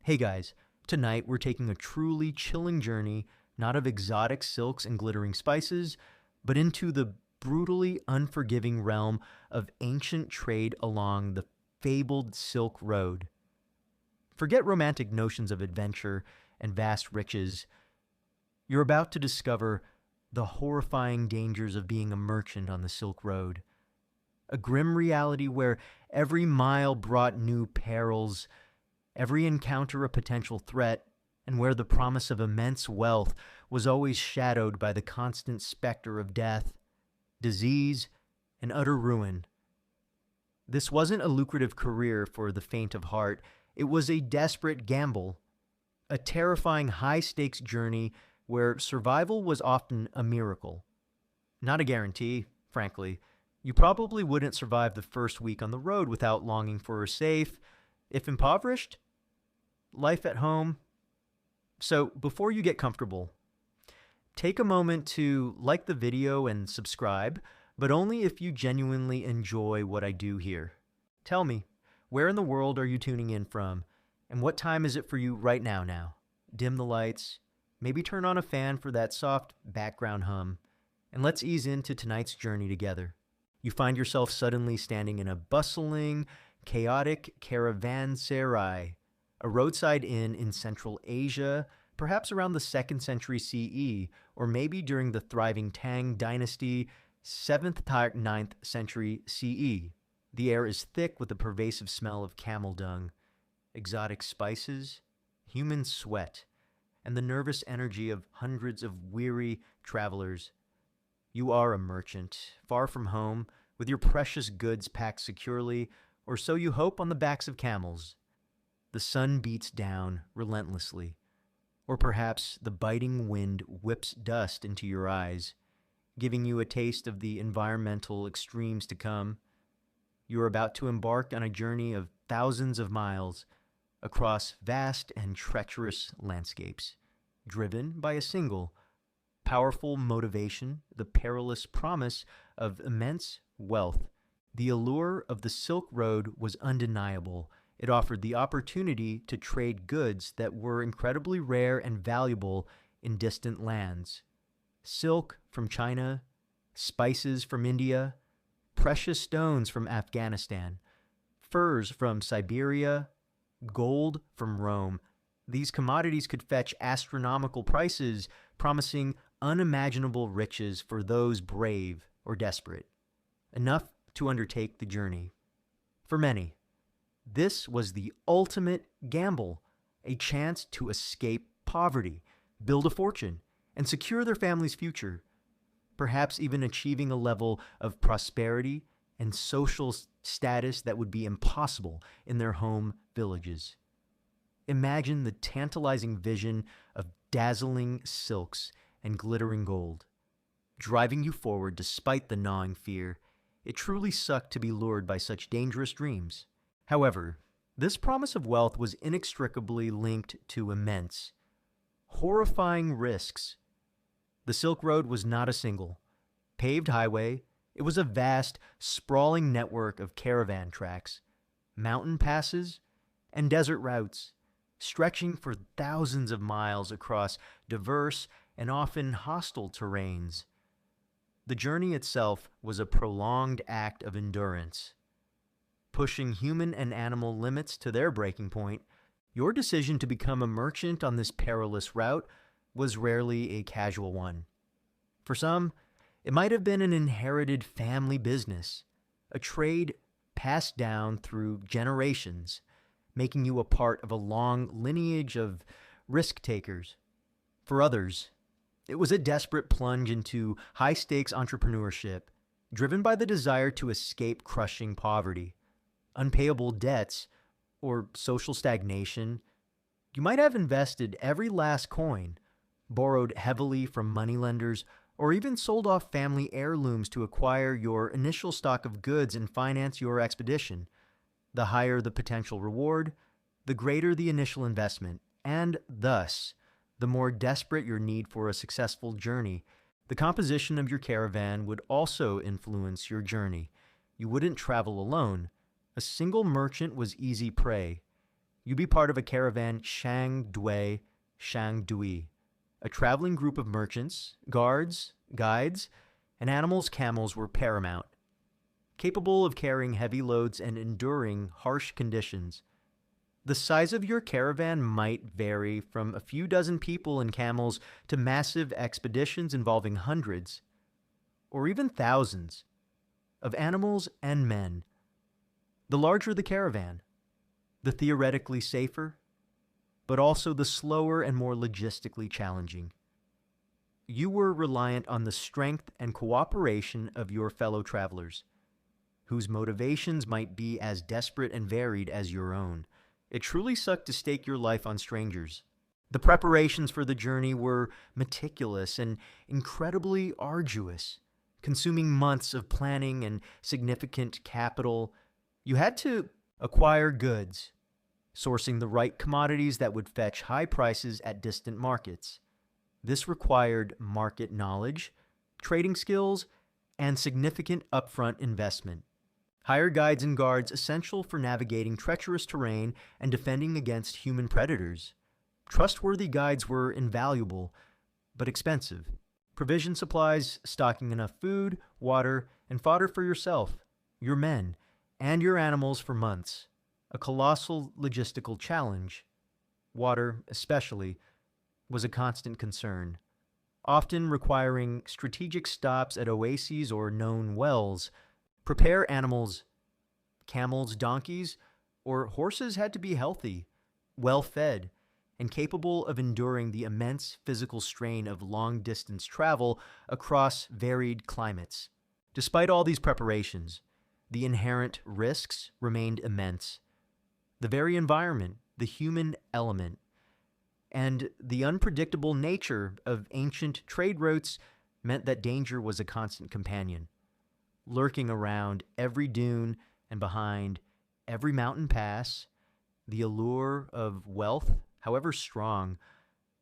Hey guys, tonight we're taking a truly chilling journey, not of exotic silks and glittering spices, but into the brutally unforgiving realm of ancient trade along the fabled Silk Road. Forget romantic notions of adventure and vast riches. You're about to discover the horrifying dangers of being a merchant on the Silk Road. A grim reality where every mile brought new perils, every encounter a potential threat, and where the promise of immense wealth was always shadowed by the constant specter of death, disease, and utter ruin. This wasn't a lucrative career for the faint of heart. It was a desperate gamble, a terrifying high-stakes journey where survival was often a miracle. Not a guarantee, frankly. You probably wouldn't survive the first week on the road without longing for a safe, if impoverished, life at home. So before you get comfortable, take a moment to like the video and subscribe, but only if you genuinely enjoy what I do here. Tell me, where in the world are you tuning in from, and what time is it for you right now? Dim the lights, maybe turn on a fan for that soft background hum, and let's ease into tonight's journey together. You find yourself suddenly standing in a bustling, chaotic caravanserai, a roadside inn in Central Asia, perhaps around the 2nd century CE, or maybe during the thriving Tang dynasty, 7th to 9th century CE. The air is thick with the pervasive smell of camel dung, exotic spices, human sweat, and the nervous energy of hundreds of weary travelers. You are a merchant, far from home, with your precious goods packed securely, or so you hope, on the backs of camels. The sun beats down relentlessly, or perhaps the biting wind whips dust into your eyes, giving you a taste of the environmental extremes to come. You are about to embark on a journey of thousands of miles across vast and treacherous landscapes, driven by a single, powerful motivation: the perilous promise of immense wealth. The allure of the Silk Road was undeniable. It offered the opportunity to trade goods that were incredibly rare and valuable in distant lands. Silk from China, spices from India, precious stones from Afghanistan, furs from Siberia, gold from Rome. These commodities could fetch astronomical prices, promising unimaginable riches for those brave or desperate, enough to undertake the journey. For many, this was the ultimate gamble, a chance to escape poverty, build a fortune, and secure their family's future, perhaps even achieving a level of prosperity and social status that would be impossible in their home villages. Imagine the tantalizing vision of dazzling silks and glittering gold, driving you forward despite the gnawing fear. It truly sucked to be lured by such dangerous dreams. However, this promise of wealth was inextricably linked to immense, horrifying risks. The Silk Road was not a single paved highway. It was a vast, sprawling network of caravan tracks, mountain passes, and desert routes, stretching for thousands of miles across diverse and often hostile terrains. The journey itself was a prolonged act of endurance, pushing human and animal limits to their breaking point. Your decision to become a merchant on this perilous route was rarely a casual one. For some, it might have been an inherited family business, a trade passed down through generations, making you a part of a long lineage of risk-takers. For others, it was a desperate plunge into high-stakes entrepreneurship, driven by the desire to escape crushing poverty, unpayable debts, or social stagnation. You might have invested every last coin, borrowed heavily from moneylenders, or even sold off family heirlooms to acquire your initial stock of goods and finance your expedition. The higher the potential reward, the greater the initial investment, and thus, the more desperate your need for a successful journey. The composition of your caravan would also influence your journey. You wouldn't travel alone. A single merchant was easy prey. You'd be part of a caravan Shangdui, a traveling group of merchants, guards, guides, and animals. Camels were paramount, capable of carrying heavy loads and enduring harsh conditions. The size of your caravan might vary from a few dozen people and camels to massive expeditions involving hundreds, or even thousands, of animals and men. The larger the caravan, the theoretically safer, but also the slower and more logistically challenging. You were reliant on the strength and cooperation of your fellow travelers, whose motivations might be as desperate and varied as your own. It truly sucked to stake your life on strangers. The preparations for the journey were meticulous and incredibly arduous, consuming months of planning and significant capital. You had to acquire goods, sourcing the right commodities that would fetch high prices at distant markets. This required market knowledge, trading skills, and significant upfront investment. Hire guides and guards essential for navigating treacherous terrain and defending against human predators. Trustworthy guides were invaluable, but expensive. Provision supplies, stocking enough food, water, and fodder for yourself, your men, and your animals for months. A colossal logistical challenge. Water, especially, was a constant concern, often requiring strategic stops at oases or known wells. Prepare animals. Camels, donkeys, or horses had to be healthy, well-fed, and capable of enduring the immense physical strain of long-distance travel across varied climates. Despite all these preparations, the inherent risks remained immense. The very environment, the human element, and the unpredictable nature of ancient trade routes meant that danger was a constant companion. Lurking around every dune and behind every mountain pass, the allure of wealth, however strong,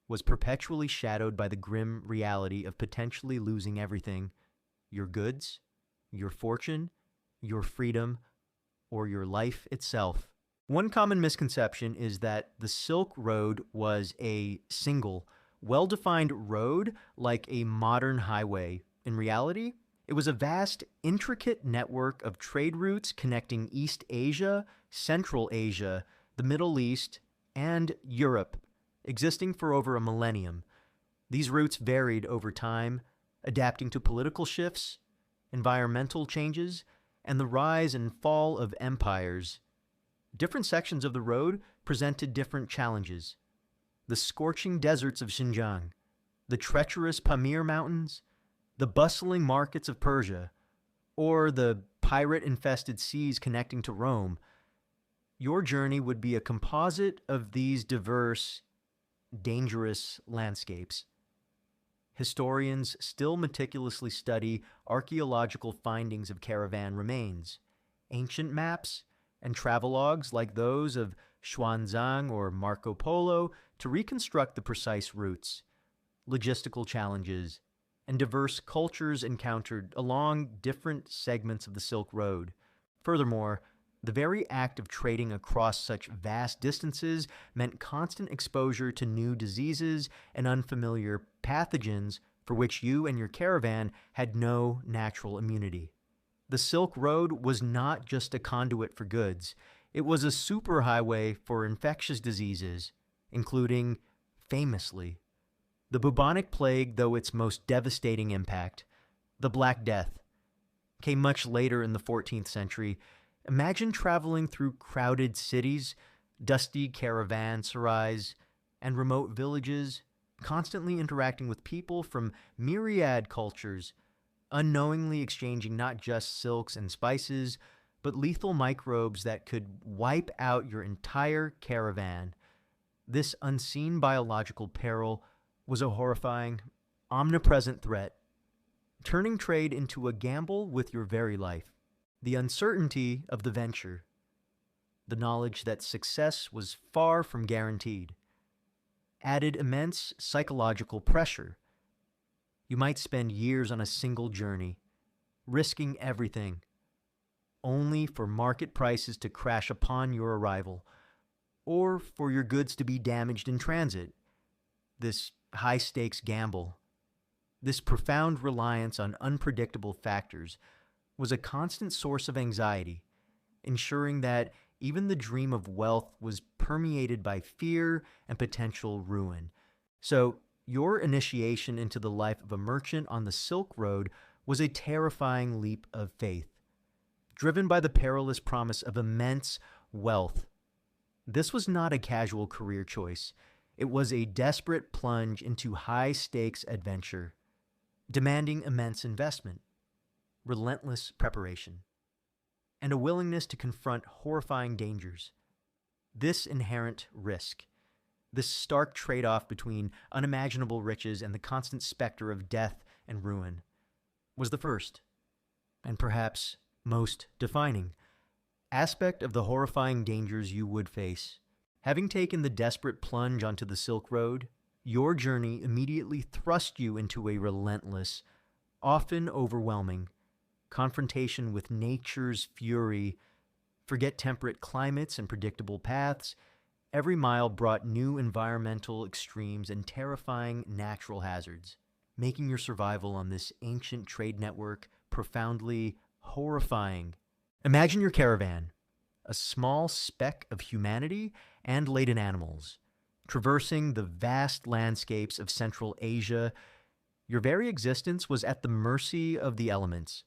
was perpetually shadowed by the grim reality of potentially losing everything: your goods, your fortune, your freedom, or your life itself. One common misconception is that the Silk Road was a single, well-defined road like a modern highway. In reality, it was a vast, intricate network of trade routes connecting East Asia, Central Asia, the Middle East, and Europe, existing for over a millennium. These routes varied over time, adapting to political shifts, environmental changes, and the rise and fall of empires. Different sections of the road presented different challenges. The scorching deserts of Xinjiang, the treacherous Pamir Mountains, the bustling markets of Persia, or the pirate-infested seas connecting to Rome. Your journey would be a composite of these diverse, dangerous landscapes. Historians still meticulously study archaeological findings of caravan remains, ancient maps, and travelogues like those of Xuanzang or Marco Polo to reconstruct the precise routes, logistical challenges, and diverse cultures encountered along different segments of the Silk Road. Furthermore, the very act of trading across such vast distances meant constant exposure to new diseases and unfamiliar pathogens for which you and your caravan had no natural immunity. The Silk Road was not just a conduit for goods. It was a superhighway for infectious diseases, including, famously, the bubonic plague, though its most devastating impact, the Black Death, came much later in the 14th century. Imagine traveling through crowded cities, dusty caravanserais, and remote villages, constantly interacting with people from myriad cultures, unknowingly exchanging not just silks and spices, but lethal microbes that could wipe out your entire caravan. This unseen biological peril was a horrifying, omnipresent threat, turning trade into a gamble with your very life. The uncertainty of the venture, the knowledge that success was far from guaranteed, added immense psychological pressure. You might spend years on a single journey, risking everything, only for market prices to crash upon your arrival. or for your goods to be damaged in transit. This high-stakes gamble, this profound reliance on unpredictable factors, was a constant source of anxiety, ensuring that even the dream of wealth was permeated by fear and potential ruin. So, your initiation into the life of a merchant on the Silk Road was a terrifying leap of faith, driven by the perilous promise of immense wealth. This was not a casual career choice. It was a desperate plunge into high-stakes adventure, demanding immense investment, relentless preparation, and a willingness to confront horrifying dangers. This inherent risk, this stark trade-off between unimaginable riches and the constant specter of death and ruin, was the first, and perhaps most defining, aspect of the horrifying dangers you would face. Having taken the desperate plunge onto the Silk Road, your journey immediately thrust you into a relentless, often overwhelming, confrontation with nature's fury. Forget temperate climates and predictable paths. Every mile brought new environmental extremes and terrifying natural hazards, making your survival on this ancient trade network profoundly horrifying. Imagine your caravan, a small speck of humanity and laden animals, traversing the vast landscapes of Central Asia. Your very existence was at the mercy of the elements,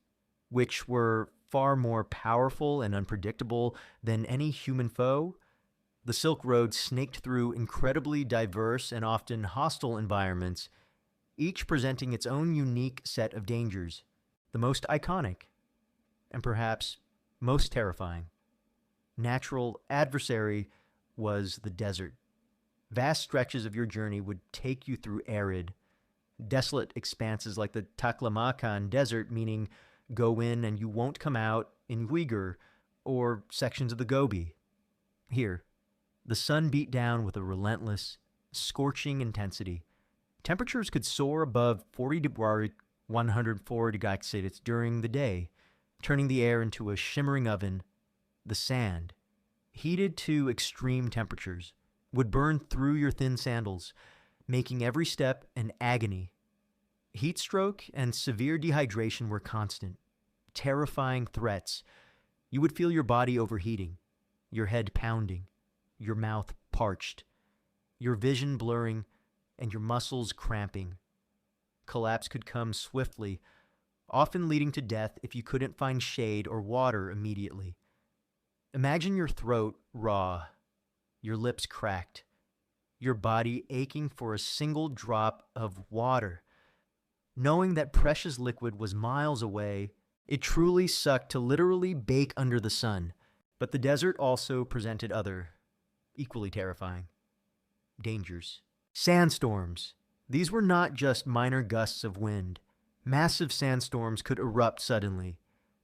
which were far more powerful and unpredictable than any human foe. The Silk Road snaked through incredibly diverse and often hostile environments, each presenting its own unique set of dangers. The most iconic, and perhaps most terrifying, natural adversary was the desert. Vast stretches of your journey would take you through arid, desolate expanses like the Taklamakan Desert, meaning go in and you won't come out, in Uyghur, or sections of the Gobi. Here, the sun beat down with a relentless, scorching intensity. Temperatures could soar above 40 to 104 degrees Celsius during the day, turning the air into a shimmering oven. The sand, heated to extreme temperatures, would burn through your thin sandals, making every step an agony. Heat stroke and severe dehydration were constant, terrifying threats. You would feel your body overheating, your head pounding, your mouth parched, your vision blurring, and your muscles cramping. Collapse could come swiftly, often leading to death if you couldn't find shade or water immediately. Imagine your throat raw, your lips cracked, your body aching for a single drop of water. Knowing that precious liquid was miles away, it truly sucked to literally bake under the sun. But the desert also presented other, equally terrifying, dangers. Sandstorms. These were not just minor gusts of wind. Massive sandstorms could erupt suddenly,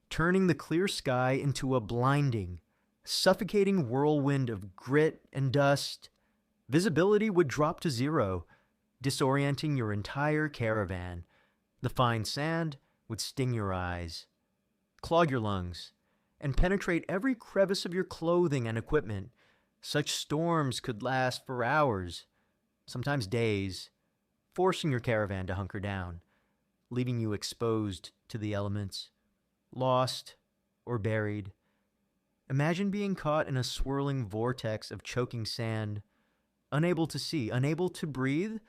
turning the clear sky into a blinding, suffocating whirlwind of grit and dust. Visibility would drop to zero, disorienting your entire caravan. The fine sand would sting your eyes, clog your lungs, and penetrate every crevice of your clothing and equipment. Such storms could last for hours, sometimes days, forcing your caravan to hunker down, leaving you exposed to the elements, lost or buried. Imagine being caught in a swirling vortex of choking sand, unable to see, unable to breathe,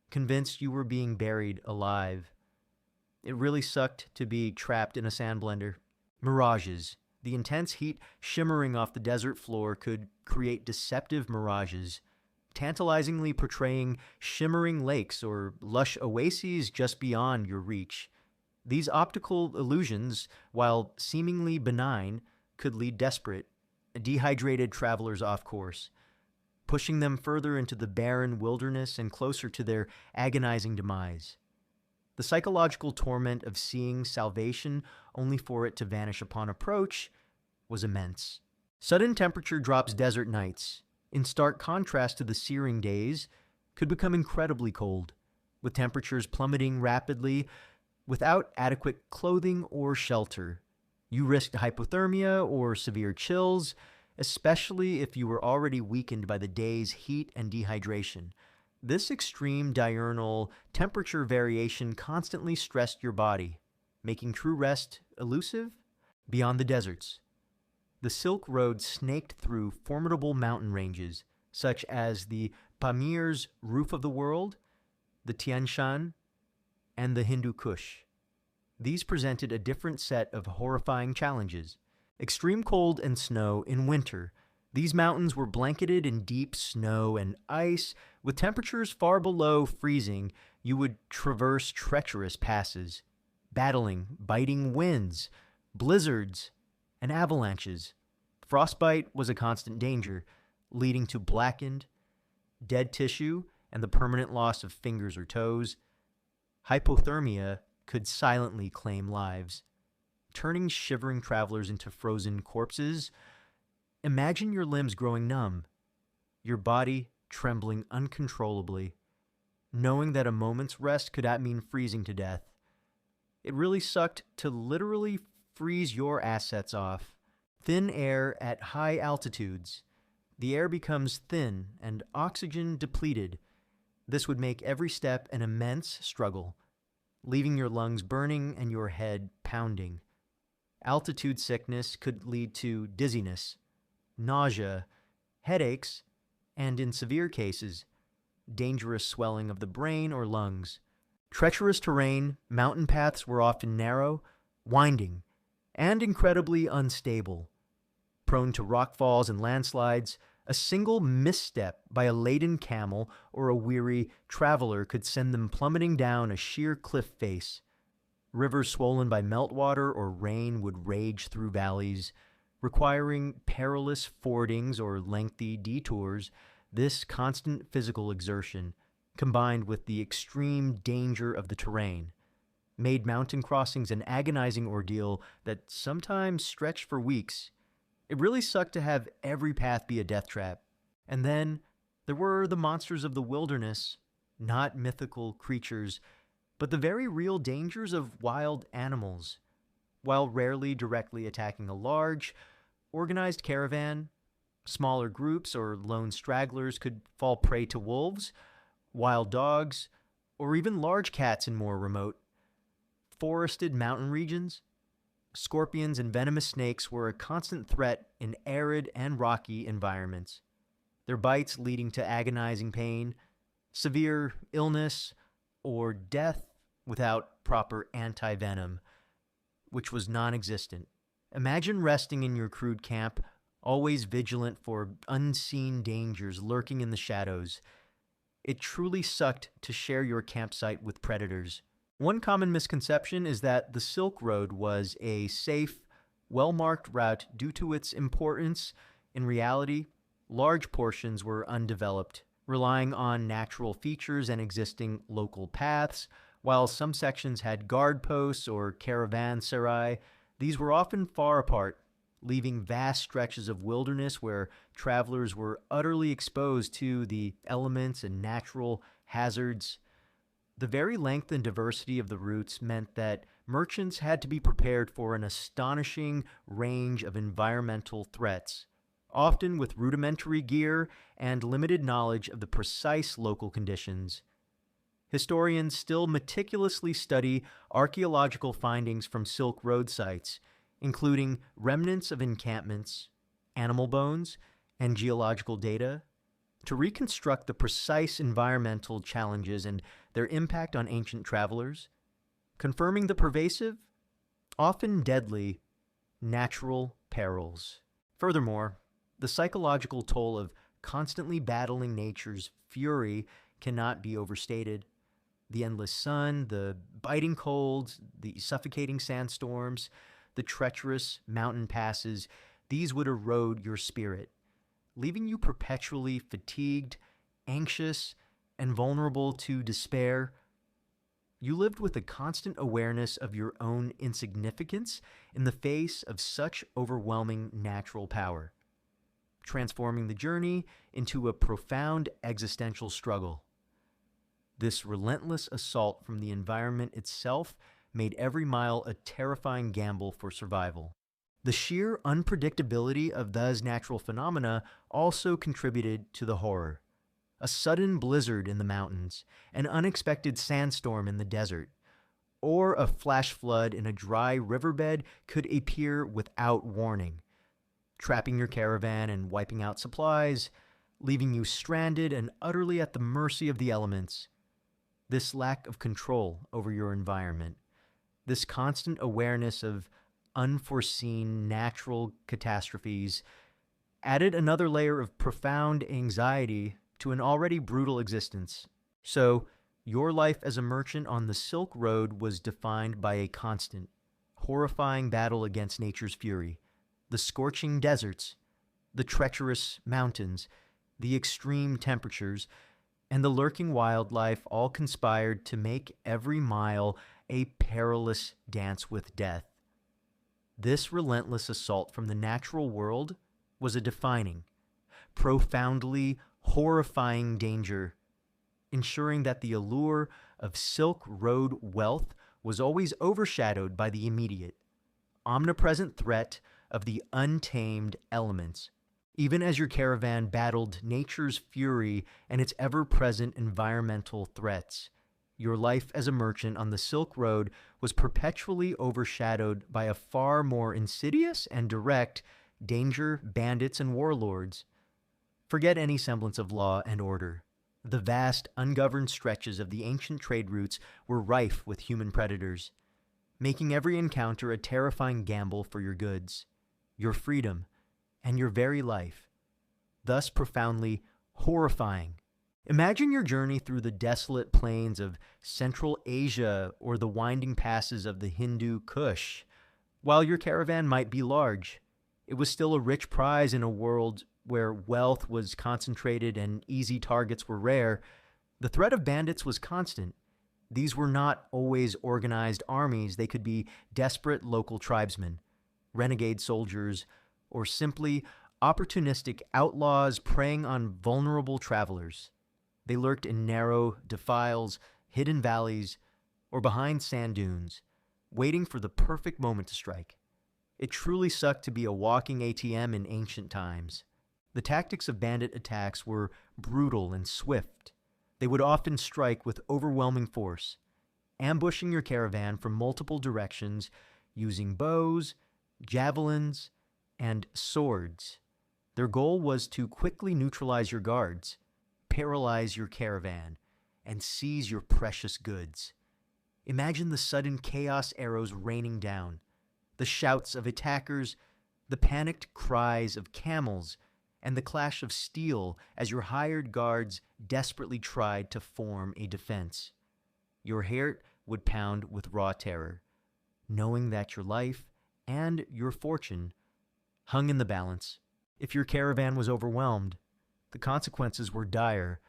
convinced you were being buried alive. It really sucked to be trapped in a sand blender. Mirages. The intense heat shimmering off the desert floor could create deceptive mirages, tantalizingly portraying shimmering lakes or lush oases just beyond your reach. These optical illusions, while seemingly benign, could lead desperate, dehydrated travelers off course, pushing them further into the barren wilderness and closer to their agonizing demise. The psychological torment of seeing salvation only for it to vanish upon approach was immense. Sudden temperature drops desert nights, in stark contrast to the searing days, could become incredibly cold, with temperatures plummeting rapidly without adequate clothing or shelter. You risked hypothermia or severe chills, especially if you were already weakened by the day's heat and dehydration. This extreme diurnal temperature variation constantly stressed your body, making true rest elusive. Beyond the deserts, the Silk Road snaked through formidable mountain ranges, such as the Pamir's Roof of the World, the Tian Shan, and the Hindu Kush. These presented a different set of horrifying challenges. Extreme cold and snow in winter. These mountains were blanketed in deep snow and ice. With temperatures far below freezing, you would traverse treacherous passes, battling biting winds, blizzards, and avalanches. Frostbite was a constant danger, leading to blackened, dead tissue and the permanent loss of fingers or toes. Hypothermia could silently claim lives, turning shivering travelers into frozen corpses. Imagine your limbs growing numb, your body trembling uncontrollably, knowing that a moment's rest could mean freezing to death. It really sucked to literally freeze your assets off. Thin air at high altitudes. The air becomes thin and oxygen depleted. This would make every step an immense struggle, leaving your lungs burning and your head pounding. Altitude sickness could lead to dizziness, nausea, headaches, and in severe cases, dangerous swelling of the brain or lungs. Treacherous terrain, mountain paths were often narrow, winding, and incredibly unstable. Prone to rockfalls and landslides, a single misstep by a laden camel or a weary traveler could send them plummeting down a sheer cliff face. Rivers swollen by meltwater or rain would rage through valleys, requiring perilous fordings or lengthy detours. This constant physical exertion, combined with the extreme danger of the terrain, made mountain crossings an agonizing ordeal that sometimes stretched for weeks. It really sucked to have every path be a death trap. And then there were the monsters of the wilderness, not mythical creatures, but the very real dangers of wild animals. While rarely directly attacking a large, organized caravan, smaller groups or lone stragglers could fall prey to wolves, wild dogs, or even large cats in more remote, forested mountain regions. Scorpions and venomous snakes were a constant threat in arid and rocky environments, their bites leading to agonizing pain, severe illness, or death without proper anti-venom, which was non-existent. Imagine resting in your crude camp, always vigilant for unseen dangers lurking in the shadows. It truly sucked to share your campsite with predators. One common misconception is that the Silk Road was a safe, well-marked route due to its importance. In reality, large portions were undeveloped, relying on natural features and existing local paths. While some sections had guard posts or caravanserai, these were often far apart, leaving vast stretches of wilderness where travelers were utterly exposed to the elements and natural hazards. The very length and diversity of the routes meant that merchants had to be prepared for an astonishing range of environmental threats, often with rudimentary gear and limited knowledge of the precise local conditions. Historians still meticulously study archaeological findings from Silk Road sites, including remnants of encampments, animal bones, and geological data, to reconstruct the precise environmental challenges and their impact on ancient travelers, confirming the pervasive, often deadly, natural perils. Furthermore, the psychological toll of constantly battling nature's fury cannot be overstated. The endless sun, the biting colds, the suffocating sandstorms, the treacherous mountain passes, these would erode your spirit, leaving you perpetually fatigued, anxious, and vulnerable to despair. You lived with a constant awareness of your own insignificance in the face of such overwhelming natural power, transforming the journey into a profound existential struggle. This relentless assault from the environment itself made every mile a terrifying gamble for survival. The sheer unpredictability of those natural phenomena also contributed to the horror. A sudden blizzard in the mountains, an unexpected sandstorm in the desert, or a flash flood in a dry riverbed could appear without warning, trapping your caravan and wiping out supplies, leaving you stranded and utterly at the mercy of the elements. This lack of control over your environment, this constant awareness of unforeseen natural catastrophes, added another layer of profound anxiety to an already brutal existence. So, your life as a merchant on the Silk Road was defined by a constant, horrifying battle against nature's fury. The scorching deserts, the treacherous mountains, the extreme temperatures, and the lurking wildlife all conspired to make every mile a perilous dance with death. This relentless assault from the natural world was a defining, profoundly horrifying danger, ensuring that the allure of Silk Road wealth was always overshadowed by the immediate, omnipresent threat of the untamed elements. Even as your caravan battled nature's fury and its ever-present environmental threats, your life as a merchant on the Silk Road was perpetually overshadowed by a far more insidious and direct danger, bandits, and warlords. Forget any semblance of law and order. The vast, ungoverned stretches of the ancient trade routes were rife with human predators, making every encounter a terrifying gamble for your goods, your freedom, and your very life, thus profoundly horrifying. Imagine your journey through the desolate plains of Central Asia or the winding passes of the Hindu Kush. While your caravan might be large, it was still a rich prize in a world where wealth was concentrated and easy targets were rare. The threat of bandits was constant. These were not always organized armies. They could be desperate local tribesmen, renegade soldiers, or simply opportunistic outlaws preying on vulnerable travelers. They lurked in narrow defiles, hidden valleys, or behind sand dunes, waiting for the perfect moment to strike. It truly sucked to be a walking ATM in ancient times. The tactics of bandit attacks were brutal and swift. They would often strike with overwhelming force, ambushing your caravan from multiple directions using bows, javelins, and swords. Their goal was to quickly neutralize your guards, paralyze your caravan, and seize your precious goods. Imagine the sudden chaos arrows raining down, the shouts of attackers, the panicked cries of camels, and the clash of steel as your hired guards desperately tried to form a defense. Your heart would pound with raw terror, knowing that your life and your fortune hung in the balance. If your caravan was overwhelmed, the consequences were dire.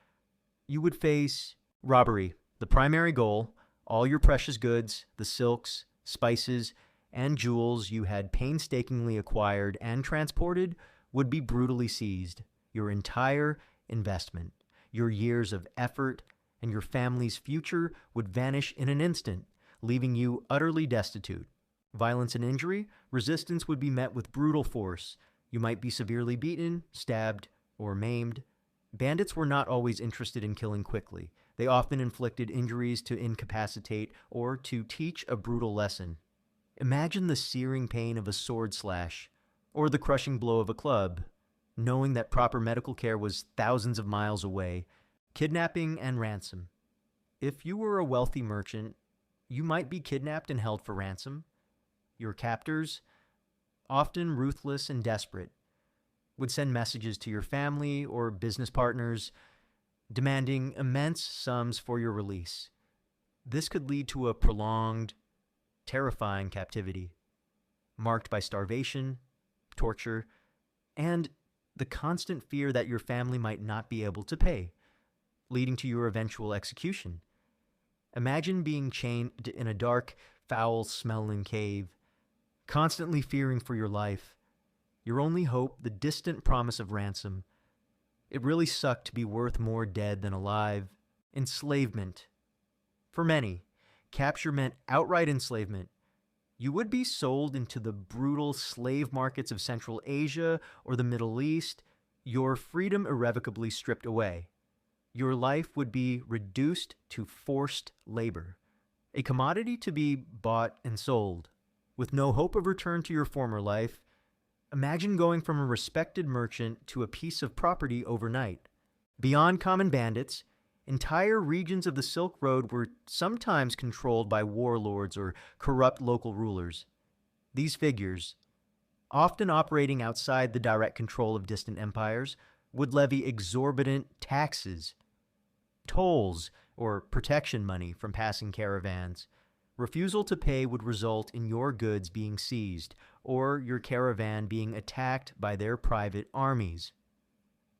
You would face robbery, the primary goal. All your precious goods, the silks, spices, and jewels you had painstakingly acquired and transported would be brutally seized. Your entire investment, your years of effort, and your family's future would vanish in an instant, leaving you utterly destitute. Violence and injury, resistance would be met with brutal force. You might be severely beaten, stabbed, or maimed. Bandits were not always interested in killing quickly. They often inflicted injuries to incapacitate or to teach a brutal lesson. Imagine the searing pain of a sword slash, or the crushing blow of a club, knowing that proper medical care was thousands of miles away. Kidnapping and ransom. If you were a wealthy merchant, you might be kidnapped and held for ransom. Your captors, often ruthless and desperate, would send messages to your family or business partners demanding immense sums for your release. This could lead to a prolonged, terrifying captivity, marked by starvation, torture, and the constant fear that your family might not be able to pay, leading to your eventual execution. Imagine being chained in a dark, foul-smelling cave, constantly fearing for your life. Your only hope, the distant promise of ransom. It really sucked to be worth more dead than alive. Enslavement. For many, capture meant outright enslavement. You would be sold into the brutal slave markets of Central Asia or the Middle East, your freedom irrevocably stripped away. Your life would be reduced to forced labor, a commodity to be bought and sold. With no hope of return to your former life, imagine going from a respected merchant to a piece of property overnight. Beyond common bandits, entire regions of the Silk Road were sometimes controlled by warlords or corrupt local rulers. These figures, often operating outside the direct control of distant empires, would levy exorbitant taxes, tolls, or protection money from passing caravans. Refusal to pay would result in your goods being seized or your caravan being attacked by their private armies.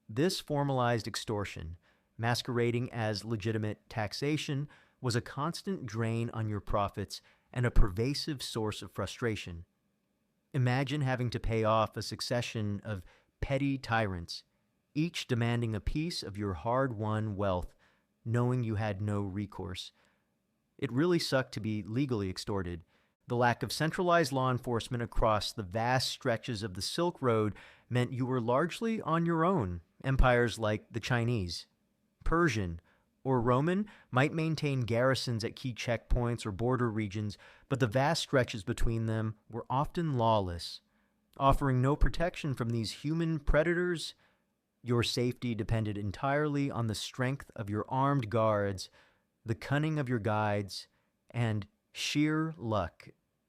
This formalized extortion, masquerading as legitimate taxation, was a constant drain on your profits and a pervasive source of frustration. Imagine having to pay off a succession of petty tyrants, each demanding a piece of your hard-won wealth, knowing you had no recourse. It really sucked to be legally extorted. The lack of centralized law enforcement across the vast stretches of the Silk Road meant you were largely on your own. Empires like the Chinese, Persian, or Roman might maintain garrisons at key checkpoints or border regions, but the vast stretches between them were often lawless. Offering no protection from these human predators, your safety depended entirely on the strength of your armed guards, the cunning of your guides, and sheer luck.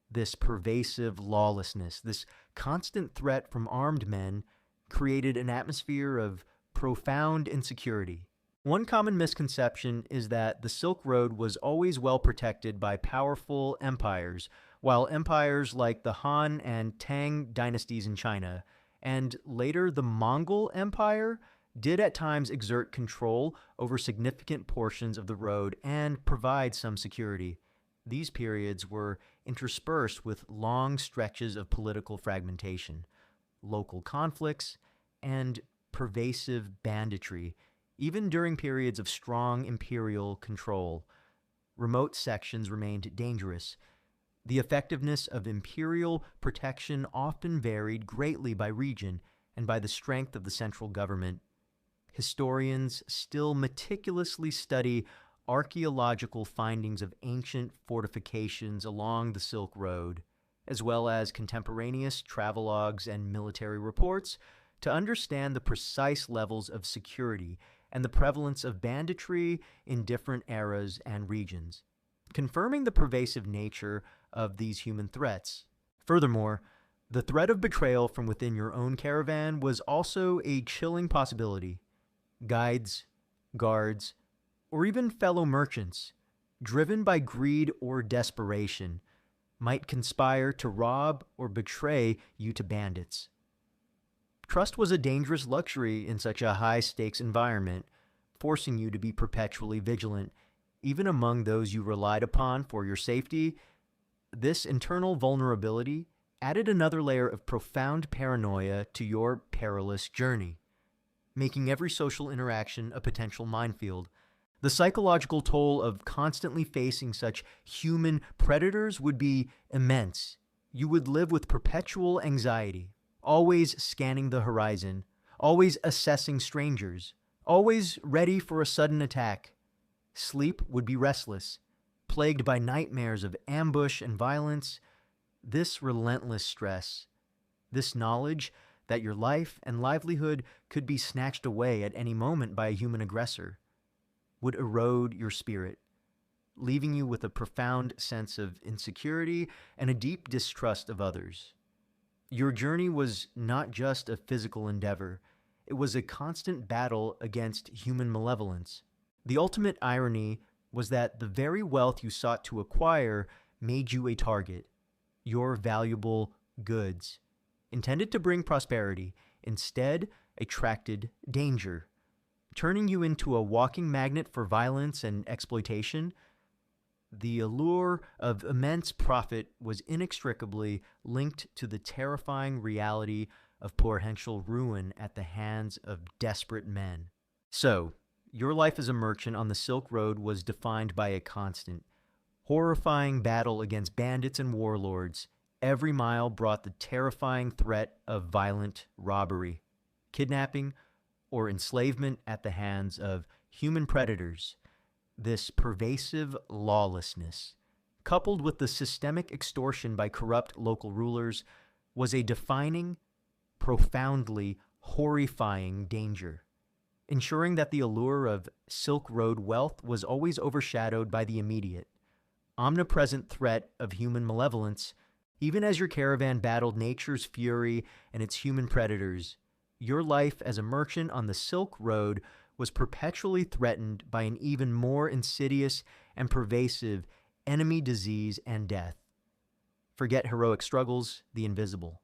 This pervasive lawlessness, this constant threat from armed men, created an atmosphere of profound insecurity. One common misconception is that the Silk Road was always well protected by powerful empires, while empires like the Han and Tang dynasties in China, and later the Mongol Empire, did at times exert control over significant portions of the road and provide some security. These periods were interspersed with long stretches of political fragmentation, local conflicts, and pervasive banditry. Even during periods of strong imperial control, remote sections remained dangerous. The effectiveness of imperial protection often varied greatly by region and by the strength of the central government. Historians still meticulously study archaeological findings of ancient fortifications along the Silk Road, as well as contemporaneous travelogues and military reports, to understand the precise levels of security and the prevalence of banditry in different eras and regions, confirming the pervasive nature of these human threats. Furthermore, the threat of betrayal from within your own caravan was also a chilling possibility. Guides, guards, or even fellow merchants, driven by greed or desperation, might conspire to rob or betray you to bandits. Trust was a dangerous luxury in such a high-stakes environment, forcing you to be perpetually vigilant, even among those you relied upon for your safety. This internal vulnerability added another layer of profound paranoia to your perilous journey, making every social interaction a potential minefield. The psychological toll of constantly facing such human predators would be immense. You would live with perpetual anxiety, always scanning the horizon, always assessing strangers, always ready for a sudden attack. Sleep would be restless, plagued by nightmares of ambush and violence. This relentless stress, this knowledge that your life and livelihood could be snatched away at any moment by a human aggressor, would erode your spirit, leaving you with a profound sense of insecurity and a deep distrust of others. Your journey was not just a physical endeavor, it was a constant battle against human malevolence. The ultimate irony was that the very wealth you sought to acquire made you a target. Your valuable goods, intended to bring prosperity, instead attracted danger, turning you into a walking magnet for violence and exploitation. The allure of immense profit was inextricably linked to the terrifying reality of potential ruin at the hands of desperate men. So, your life as a merchant on the Silk Road was defined by a constant, Horrifying battle against bandits and warlords. Every mile brought the terrifying threat of violent robbery, kidnapping, or enslavement at the hands of human predators. This pervasive lawlessness, coupled with the systemic extortion by corrupt local rulers, was a defining, profoundly horrifying danger, ensuring that the allure of Silk Road wealth was always overshadowed by the immediate, omnipresent threat of human malevolence. Even as your caravan battled nature's fury and its human predators, your life as a merchant on the Silk Road was perpetually threatened by an even more insidious and pervasive enemy disease and death. Forget heroic struggles, the invisible.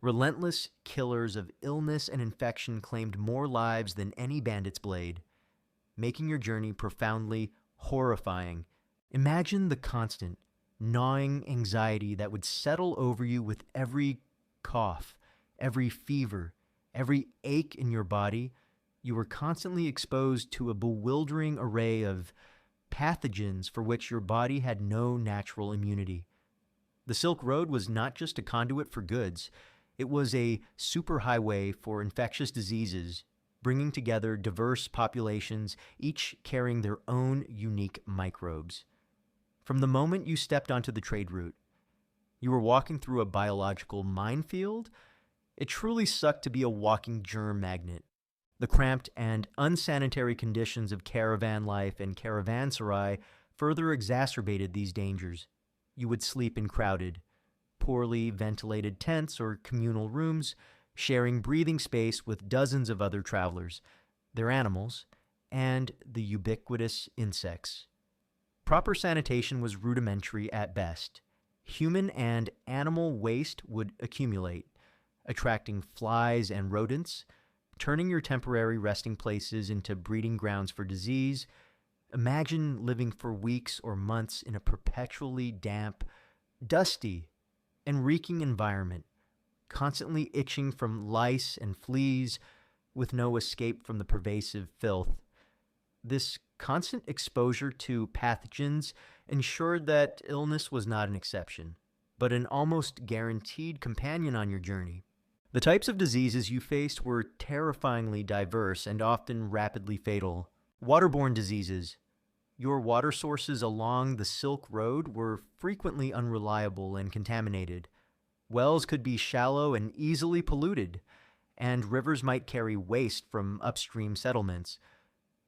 Relentless killers of illness and infection claimed more lives than any bandit's blade, making your journey profoundly horrifying. Imagine the constant, gnawing anxiety that would settle over you with every cough, every fever, every ache in your body. You were constantly exposed to a bewildering array of pathogens for which your body had no natural immunity. The Silk Road was not just a conduit for goods, it was a superhighway for infectious diseases, bringing together diverse populations, each carrying their own unique microbes. From the moment you stepped onto the trade route, you were walking through a biological minefield. It truly sucked to be a walking germ magnet. The cramped and unsanitary conditions of caravan life and caravanserai further exacerbated these dangers. You would sleep in crowded, poorly ventilated tents or communal rooms, sharing breathing space with dozens of other travelers, their animals, and the ubiquitous insects. Proper sanitation was rudimentary at best. Human and animal waste would accumulate, attracting flies and rodents, turning your temporary resting places into breeding grounds for disease. Imagine living for weeks or months in a perpetually damp, dusty, and reeking environment, constantly itching from lice and fleas, with no escape from the pervasive filth. This constant exposure to pathogens ensured that illness was not an exception, but an almost guaranteed companion on your journey. The types of diseases you faced were terrifyingly diverse and often rapidly fatal. Waterborne diseases. Your water sources along the Silk Road were frequently unreliable and contaminated. Wells could be shallow and easily polluted, and rivers might carry waste from upstream settlements.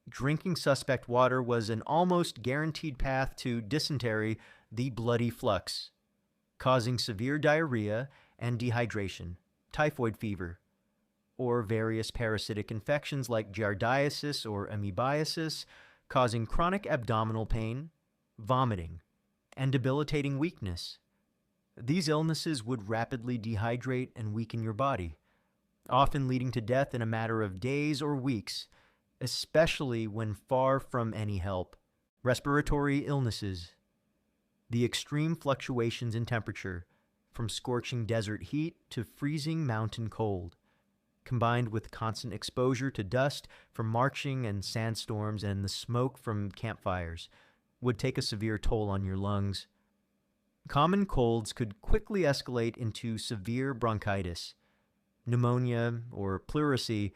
Drinking suspect water was an almost guaranteed path to dysentery, the bloody flux, causing severe diarrhea and dehydration, typhoid fever, or various parasitic infections like giardiasis or amoebiasis, causing chronic abdominal pain, vomiting, and debilitating weakness. These illnesses would rapidly dehydrate and weaken your body, often leading to death in a matter of days or weeks, especially when far from any help. Respiratory illnesses. The extreme fluctuations in temperature, from scorching desert heat to freezing mountain cold, combined with constant exposure to dust from marching and sandstorms and the smoke from campfires, would take a severe toll on your lungs. Common colds could quickly escalate into severe bronchitis, pneumonia, or pleurisy,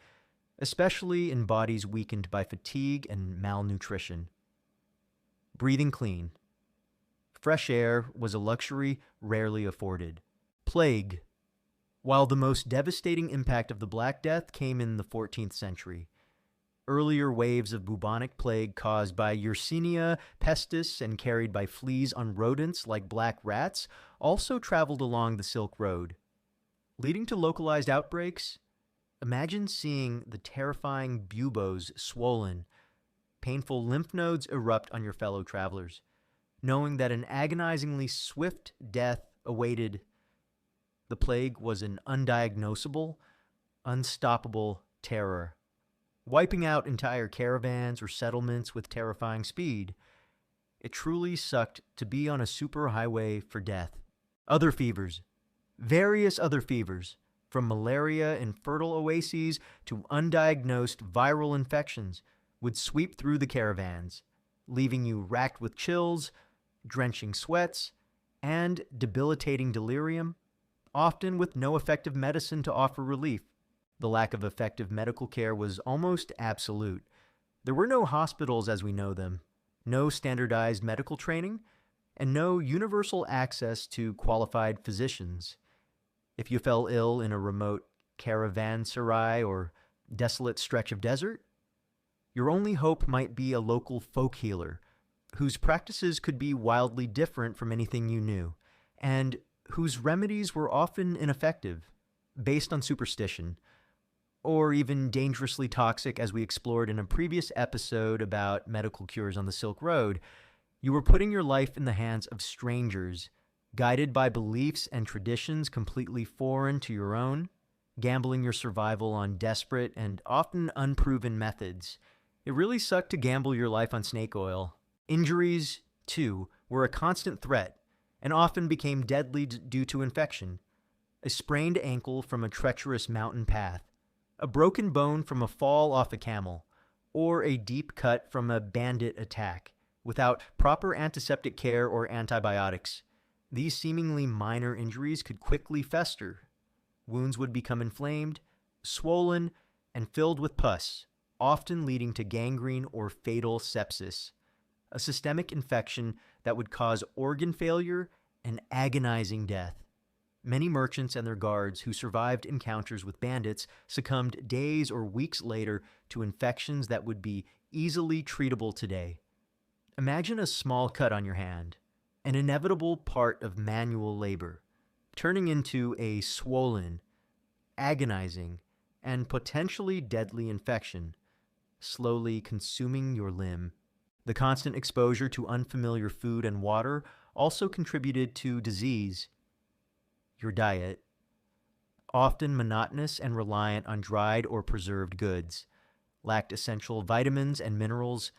especially in bodies weakened by fatigue and malnutrition. Breathing clean. Fresh air was a luxury rarely afforded. Plague. While the most devastating impact of the Black Death came in the 14th century, earlier waves of bubonic plague caused by Yersinia pestis and carried by fleas on rodents like black rats also traveled along the Silk Road, leading to localized outbreaks. Imagine seeing the terrifying buboes swollen, painful lymph nodes erupt on your fellow travelers, knowing that an agonizingly swift death awaited. The plague was an undiagnosable, unstoppable terror, wiping out entire caravans or settlements with terrifying speed. It truly sucked to be on a superhighway for death. Other fevers. Various other fevers, from malaria in fertile oases to undiagnosed viral infections, would sweep through the caravans, leaving you racked with chills, drenching sweats, and debilitating delirium, often with no effective medicine to offer relief. The lack of effective medical care was almost absolute. There were no hospitals as we know them, no standardized medical training, and no universal access to qualified physicians. If you fell ill in a remote caravanserai or desolate stretch of desert, your only hope might be a local folk healer, whose practices could be wildly different from anything you knew, and whose remedies were often ineffective, based on superstition, or even dangerously toxic, as we explored in a previous episode about medical cures on the Silk Road. You were putting your life in the hands of strangers, guided by beliefs and traditions completely foreign to your own, gambling your survival on desperate and often unproven methods. It really sucked to gamble your life on snake oil. Injuries, too, were a constant threat and often became deadly due to infection. A sprained ankle from a treacherous mountain path, a broken bone from a fall off a camel, or a deep cut from a bandit attack, without proper antiseptic care or antibiotics. These seemingly minor injuries could quickly fester. Wounds would become inflamed, swollen, and filled with pus, often leading to gangrene or fatal sepsis, a systemic infection that would cause organ failure and agonizing death. Many merchants and their guards who survived encounters with bandits succumbed days or weeks later to infections that would be easily treatable today. Imagine a small cut on your hand, an inevitable part of manual labor, turning into a swollen, agonizing, and potentially deadly infection, slowly consuming your limb. The constant exposure to unfamiliar food and water also contributed to disease. Your diet, often monotonous and reliant on dried or preserved goods, lacked essential vitamins and minerals,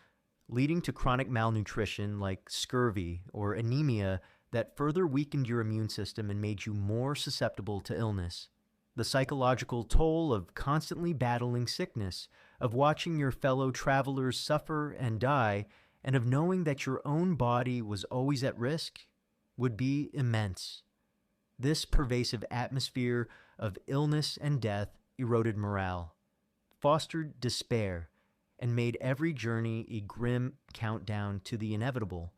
leading to chronic malnutrition like scurvy or anemia that further weakened your immune system and made you more susceptible to illness. The psychological toll of constantly battling sickness, of watching your fellow travelers suffer and die, and of knowing that your own body was always at risk, would be immense. This pervasive atmosphere of illness and death eroded morale, fostered despair, and made every journey a grim countdown to the inevitable.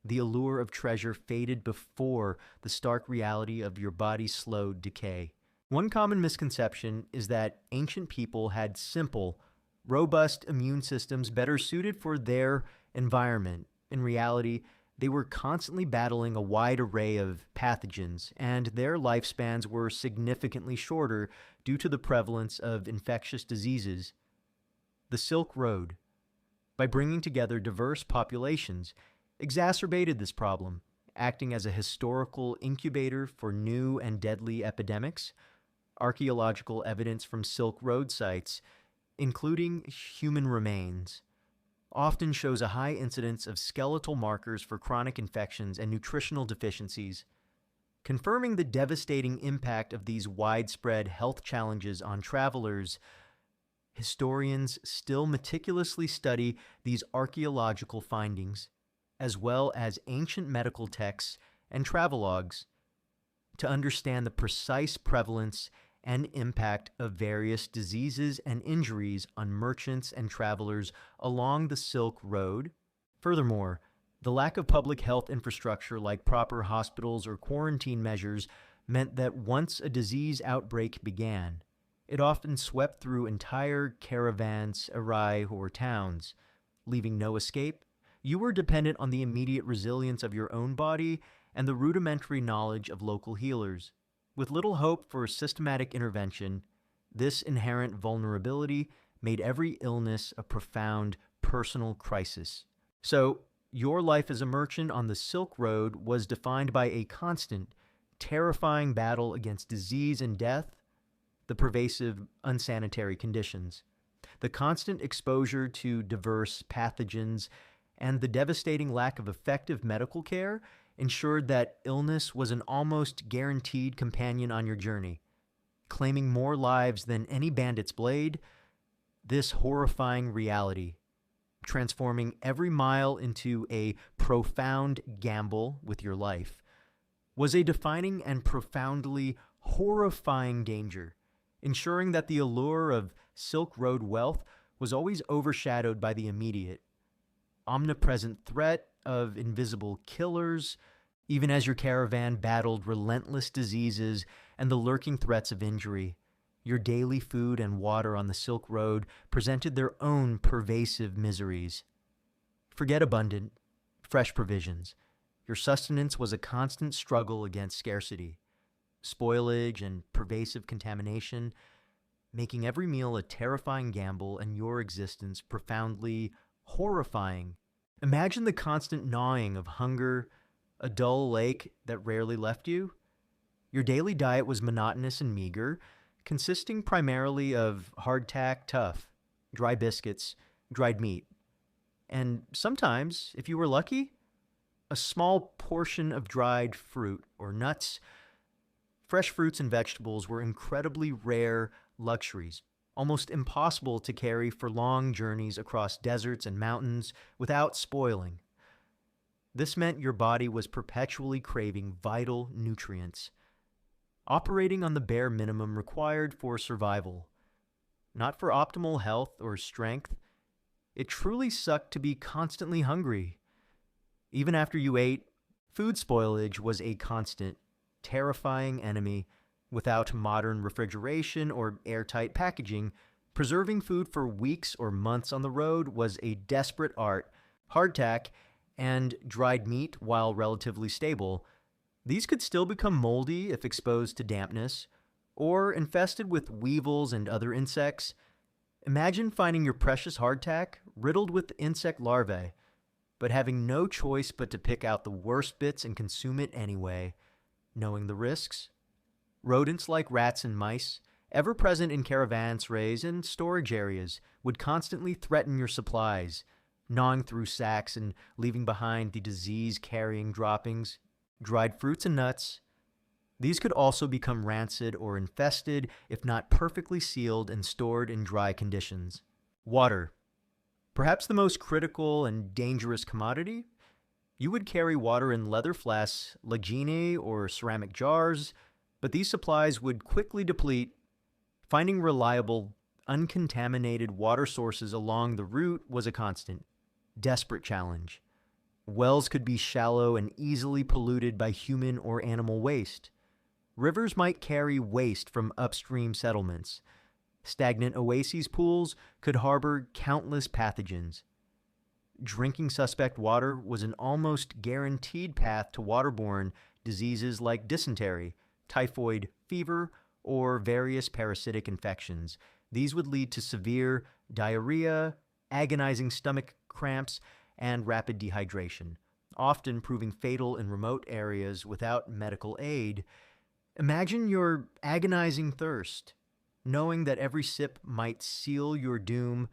The allure of treasure faded before the stark reality of your body's slow decay. One common misconception is that ancient people had simple, robust immune systems better suited for their environment. In reality, they were constantly battling a wide array of pathogens, and their lifespans were significantly shorter due to the prevalence of infectious diseases. The Silk Road, by bringing together diverse populations, exacerbated this problem, acting as a historical incubator for new and deadly epidemics. Archaeological evidence from Silk Road sites, including human remains, often shows a high incidence of skeletal markers for chronic infections and nutritional deficiencies, confirming the devastating impact of these widespread health challenges on travelers. Historians still meticulously study these archaeological findings, as well as ancient medical texts and travelogues, to understand the precise prevalence and impact of various diseases and injuries on merchants and travelers along the Silk Road. Furthermore, the lack of public health infrastructure like proper hospitals or quarantine measures meant that once a disease outbreak began, it often swept through entire caravanserai or towns, leaving no escape. You were dependent on the immediate resilience of your own body and the rudimentary knowledge of local healers. With little hope for systematic intervention, this inherent vulnerability made every illness a profound personal crisis. So, your life as a merchant on the Silk Road was defined by a constant, terrifying battle against disease and death, the pervasive unsanitary conditions, the constant exposure to diverse pathogens, and the devastating lack of effective medical care ensured that illness was an almost guaranteed companion on your journey. Claiming more lives than any bandit's blade, this horrifying reality transforming every mile into a profound gamble with your life, was a defining and profoundly horrifying danger, ensuring that the allure of Silk Road wealth was always overshadowed by the immediate, omnipresent threat of invisible killers, even as your caravan battled relentless diseases and the lurking threats of injury. Your daily food and water on the Silk Road presented their own pervasive miseries. Forget abundant, fresh provisions. Your sustenance was a constant struggle against scarcity, spoilage, and pervasive contamination, making every meal a terrifying gamble and your existence profoundly horrifying. Imagine the constant gnawing of hunger, a dull ache that rarely left you. Your daily diet was monotonous and meager, consisting primarily of hardtack tough, dry biscuits, dried meat, and sometimes, if you were lucky, a small portion of dried fruit or nuts. Fresh fruits and vegetables were incredibly rare luxuries, almost impossible to carry for long journeys across deserts and mountains without spoiling. This meant your body was perpetually craving vital nutrients, operating on the bare minimum required for survival. Not for optimal health or strength, it truly sucked to be constantly hungry. Even after you ate, food spoilage was a constant, terrifying enemy. Without modern refrigeration or airtight packaging, preserving food for weeks or months on the road was a desperate art. Hardtack and dried meat, while relatively stable, these could still become moldy if exposed to dampness, or infested with weevils and other insects. Imagine finding your precious hardtack riddled with insect larvae, but having no choice but to pick out the worst bits and consume it anyway, knowing the risks. Rodents like rats and mice, ever present in caravanserais and storage areas, would constantly threaten your supplies, gnawing through sacks and leaving behind the disease-carrying droppings. Dried fruits and nuts. These could also become rancid or infested if not perfectly sealed and stored in dry conditions. Water. Perhaps the most critical and dangerous commodity? You would carry water in leather flasks, lagini, or ceramic jars, but these supplies would quickly deplete. Finding reliable, uncontaminated water sources along the route was a constant, desperate challenge. Wells could be shallow and easily polluted by human or animal waste. Rivers might carry waste from upstream settlements. Stagnant oasis pools could harbor countless pathogens. Drinking suspect water was an almost guaranteed path to waterborne diseases like dysentery, typhoid fever, or various parasitic infections. These would lead to severe diarrhea, agonizing stomach cramps, and rapid dehydration, often proving fatal in remote areas without medical aid. Imagine your agonizing thirst, knowing that every sip might seal your doom.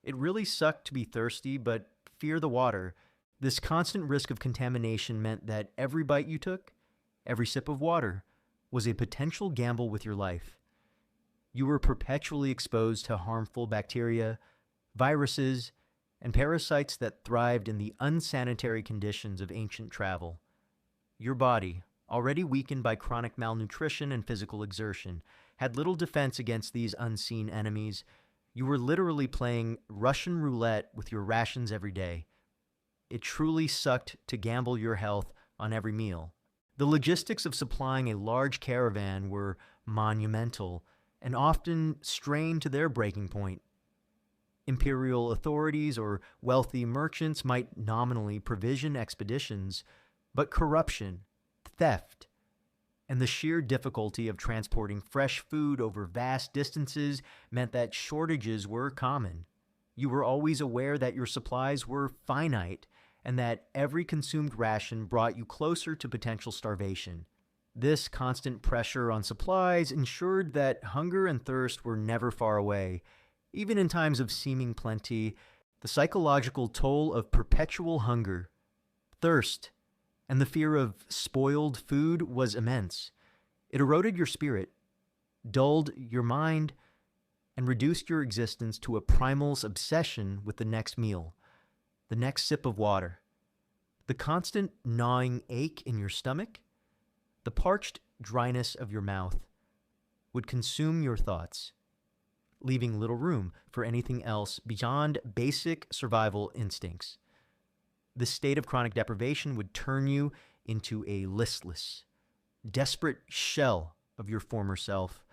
It really sucked to be thirsty, but fear the water. This constant risk of contamination meant that every bite you took, every sip of water, was a potential gamble with your life. You were perpetually exposed to harmful bacteria, viruses, and parasites that thrived in the unsanitary conditions of ancient travel. Your body, already weakened by chronic malnutrition and physical exertion, had little defense against these unseen enemies. You were literally playing Russian roulette with your rations every day. It truly sucked to gamble your health on every meal. The logistics of supplying a large caravan were monumental and often strained to their breaking point. Imperial authorities or wealthy merchants might nominally provision expeditions, but corruption, theft, and the sheer difficulty of transporting fresh food over vast distances meant that shortages were common. You were always aware that your supplies were finite and that every consumed ration brought you closer to potential starvation. This constant pressure on supplies ensured that hunger and thirst were never far away. Even in times of seeming plenty, the psychological toll of perpetual hunger, thirst, and the fear of spoiled food was immense. It eroded your spirit, dulled your mind, and reduced your existence to a primal's obsession with the next meal, the next sip of water, the constant gnawing ache in your stomach, the parched dryness of your mouth would consume your thoughts, leaving little room for anything else beyond basic survival instincts. This state of chronic deprivation would turn you into a listless, desperate shell of your former self,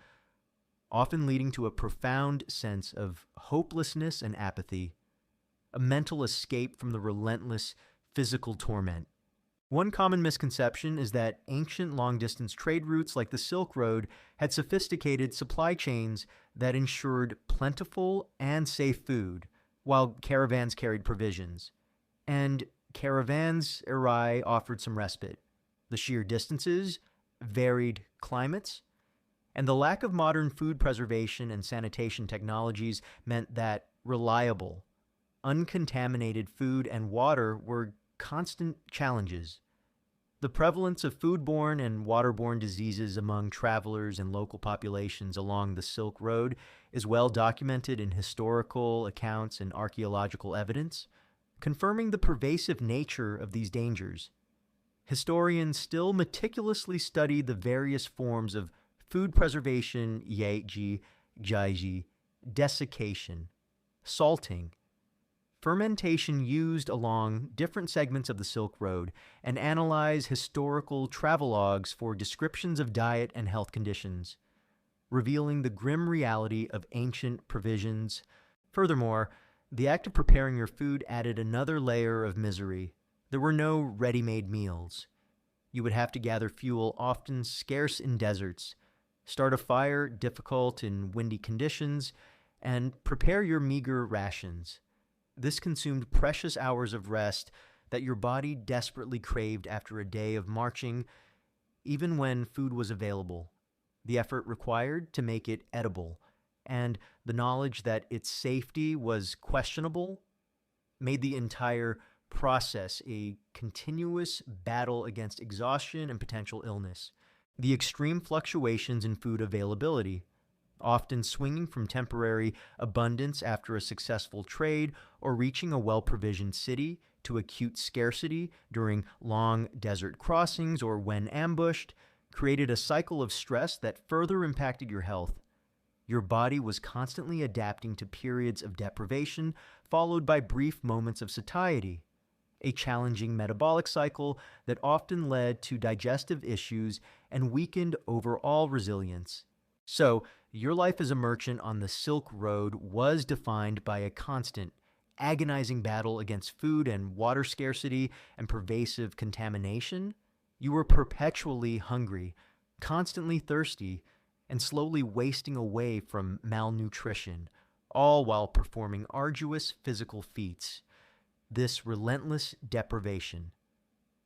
often leading to a profound sense of hopelessness and apathy, a mental escape from the relentless physical torment. One common misconception is that ancient long-distance trade routes like the Silk Road had sophisticated supply chains that ensured plentiful and safe food, while caravans carried provisions. And caravans offered some respite. The sheer distances, varied climates, and the lack of modern food preservation and sanitation technologies meant that reliable, uncontaminated food and water were constant challenges. The prevalence of foodborne and waterborne diseases among travelers and local populations along the Silk Road is well documented in historical accounts and archaeological evidence, confirming the pervasive nature of these dangers. Historians still meticulously study the various forms of food preservation, yaiji, jaiji, desiccation, salting, fermentation used along different segments of the Silk Road, and analyze historical travelogues for descriptions of diet and health conditions, revealing the grim reality of ancient provisions. Furthermore, the act of preparing your food added another layer of misery. There were no ready-made meals. You would have to gather fuel, often scarce in deserts, start a fire difficult in windy conditions, and prepare your meager rations. This consumed precious hours of rest that your body desperately craved after a day of marching, even when food was available. The effort required to make it edible, and the knowledge that its safety was questionable, made the entire process a continuous battle against exhaustion and potential illness. The extreme fluctuations in food availability, often swinging from temporary abundance after a successful trade or reaching a well-provisioned city to acute scarcity during long desert crossings or when ambushed, created a cycle of stress that further impacted your health. Your body was constantly adapting to periods of deprivation, followed by brief moments of satiety, a challenging metabolic cycle that often led to digestive issues and weakened overall resilience. So, your life as a merchant on the Silk Road was defined by a constant, agonizing battle against food and water scarcity and pervasive contamination. You were perpetually hungry, constantly thirsty, and slowly wasting away from malnutrition, all while performing arduous physical feats. This relentless deprivation,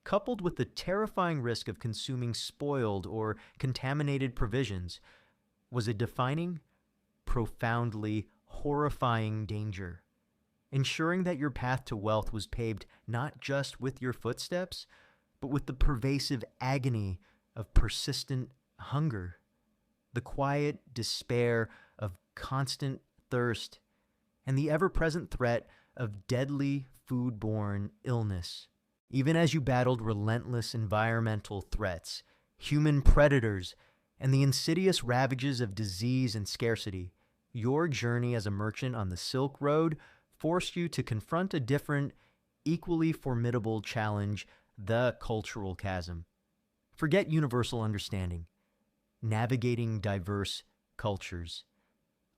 coupled with the terrifying risk of consuming spoiled or contaminated provisions, was a defining, profoundly horrifying danger, ensuring that your path to wealth was paved not just with your footsteps, but with the pervasive agony of persistent hunger, the quiet despair of constant thirst, and the ever-present threat of deadly foodborne illness. Even as you battled relentless environmental threats, human predators, and the insidious ravages of disease and scarcity, your journey as a merchant on the Silk Road forced you to confront a different, equally formidable challenge: the cultural chasm. Forget universal understanding. Navigating diverse cultures,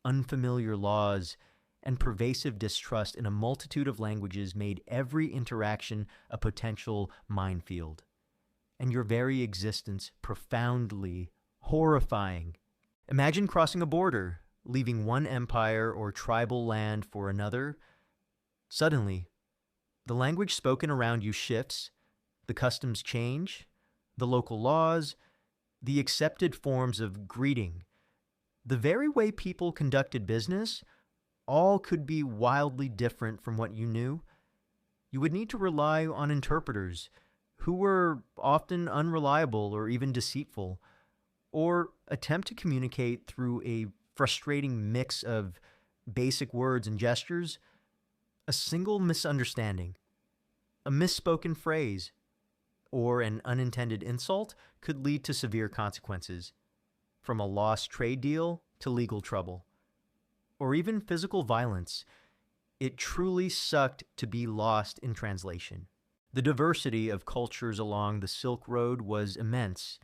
unfamiliar laws, and pervasive distrust in a multitude of languages made every interaction a potential minefield, and your very existence profoundly horrifying. Imagine crossing a border, leaving one empire or tribal land for another. Suddenly, the language spoken around you shifts, the customs change, the local laws, the accepted forms of greeting, the very way people conducted business, all could be wildly different from what you knew. You would need to rely on interpreters, who were often unreliable or even deceitful, or attempt to communicate through a frustrating mix of basic words and gestures, a single misunderstanding, a misspoken phrase, or an unintended insult could lead to severe consequences, from a lost trade deal to legal trouble, or even physical violence. It truly sucked to be lost in translation. The diversity of cultures along the Silk Road was immense.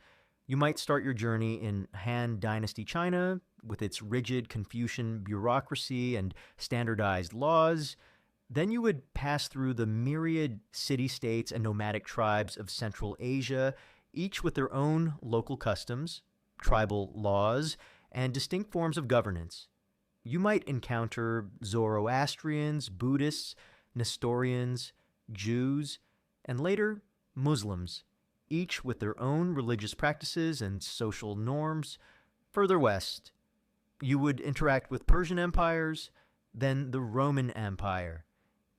You might start your journey in Han Dynasty China, with its rigid Confucian bureaucracy and standardized laws. Then you would pass through the myriad city-states and nomadic tribes of Central Asia, each with their own local customs, tribal laws, and distinct forms of governance. You might encounter Zoroastrians, Buddhists, Nestorians, Jews, and later Muslims, each with their own religious practices and social norms. Further west, you would interact with Persian empires, then the Roman Empire,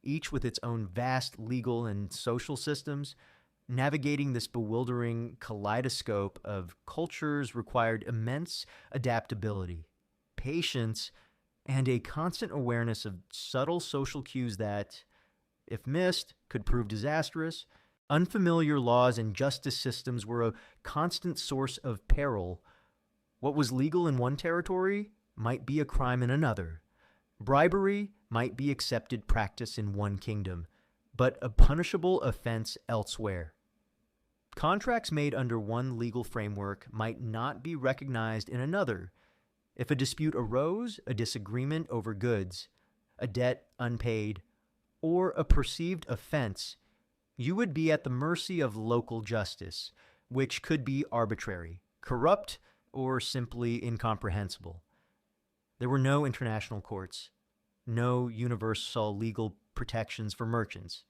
each with its own vast legal and social systems. Navigating this bewildering kaleidoscope of cultures required immense adaptability, patience, and a constant awareness of subtle social cues that, if missed, could prove disastrous. Unfamiliar laws and justice systems were a constant source of peril. What was legal in one territory might be a crime in another. Bribery might be accepted practice in one kingdom, but a punishable offense elsewhere. Contracts made under one legal framework might not be recognized in another. If a dispute arose, a disagreement over goods, a debt unpaid, or a perceived offense, you would be at the mercy of local justice, which could be arbitrary, corrupt, or simply incomprehensible. There were no international courts, no universal legal protections for merchants.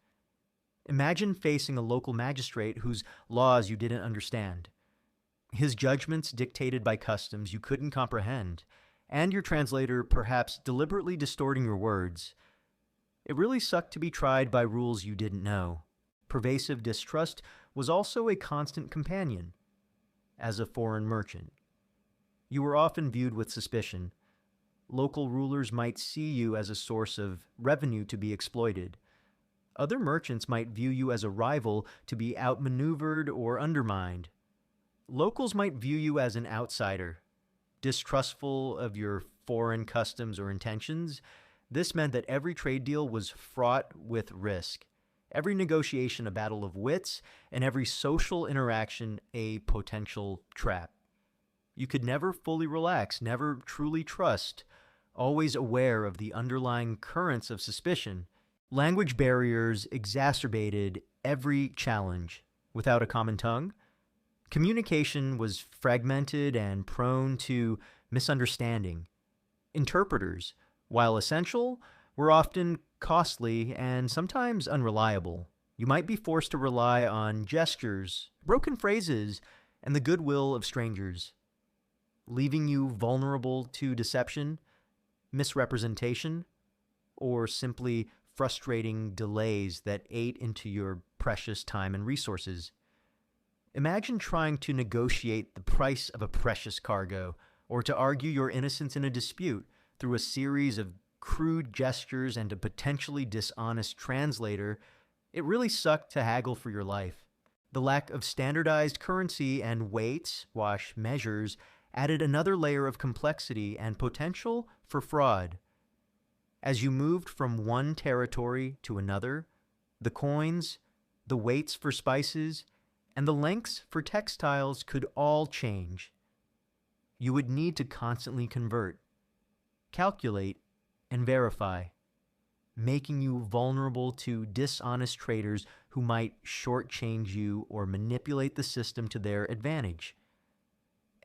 Imagine facing a local magistrate whose laws you didn't understand, his judgments dictated by customs you couldn't comprehend, and your translator perhaps deliberately distorting your words. It really sucked to be tried by rules you didn't know. Pervasive distrust was also a constant companion. As a foreign merchant, you were often viewed with suspicion. Local rulers might see you as a source of revenue to be exploited. Other merchants might view you as a rival to be outmaneuvered or undermined. Locals might view you as an outsider, distrustful of your foreign customs or intentions. This meant that every trade deal was fraught with risk, every negotiation a battle of wits, and every social interaction a potential trap. You could never fully relax, never truly trust, always aware of the underlying currents of suspicion. Language barriers exacerbated every challenge. Without a common tongue, communication was fragmented and prone to misunderstanding. Interpreters, while essential, were often costly and sometimes unreliable. You might be forced to rely on gestures, broken phrases, and the goodwill of strangers, leaving you vulnerable to deception, misrepresentation, or simply frustrating delays that ate into your precious time and resources. Imagine trying to negotiate the price of a precious cargo, or to argue your innocence in a dispute through a series of crude gestures and a potentially dishonest translator. It really sucked to haggle for your life. The lack of standardized currency and weights, wash measures, added another layer of complexity and potential for fraud. As you moved from one territory to another, the coins, the weights for spices, and the lengths for textiles could all change. You would need to constantly convert, calculate, and verify, making you vulnerable to dishonest traders who might shortchange you or manipulate the system to their advantage.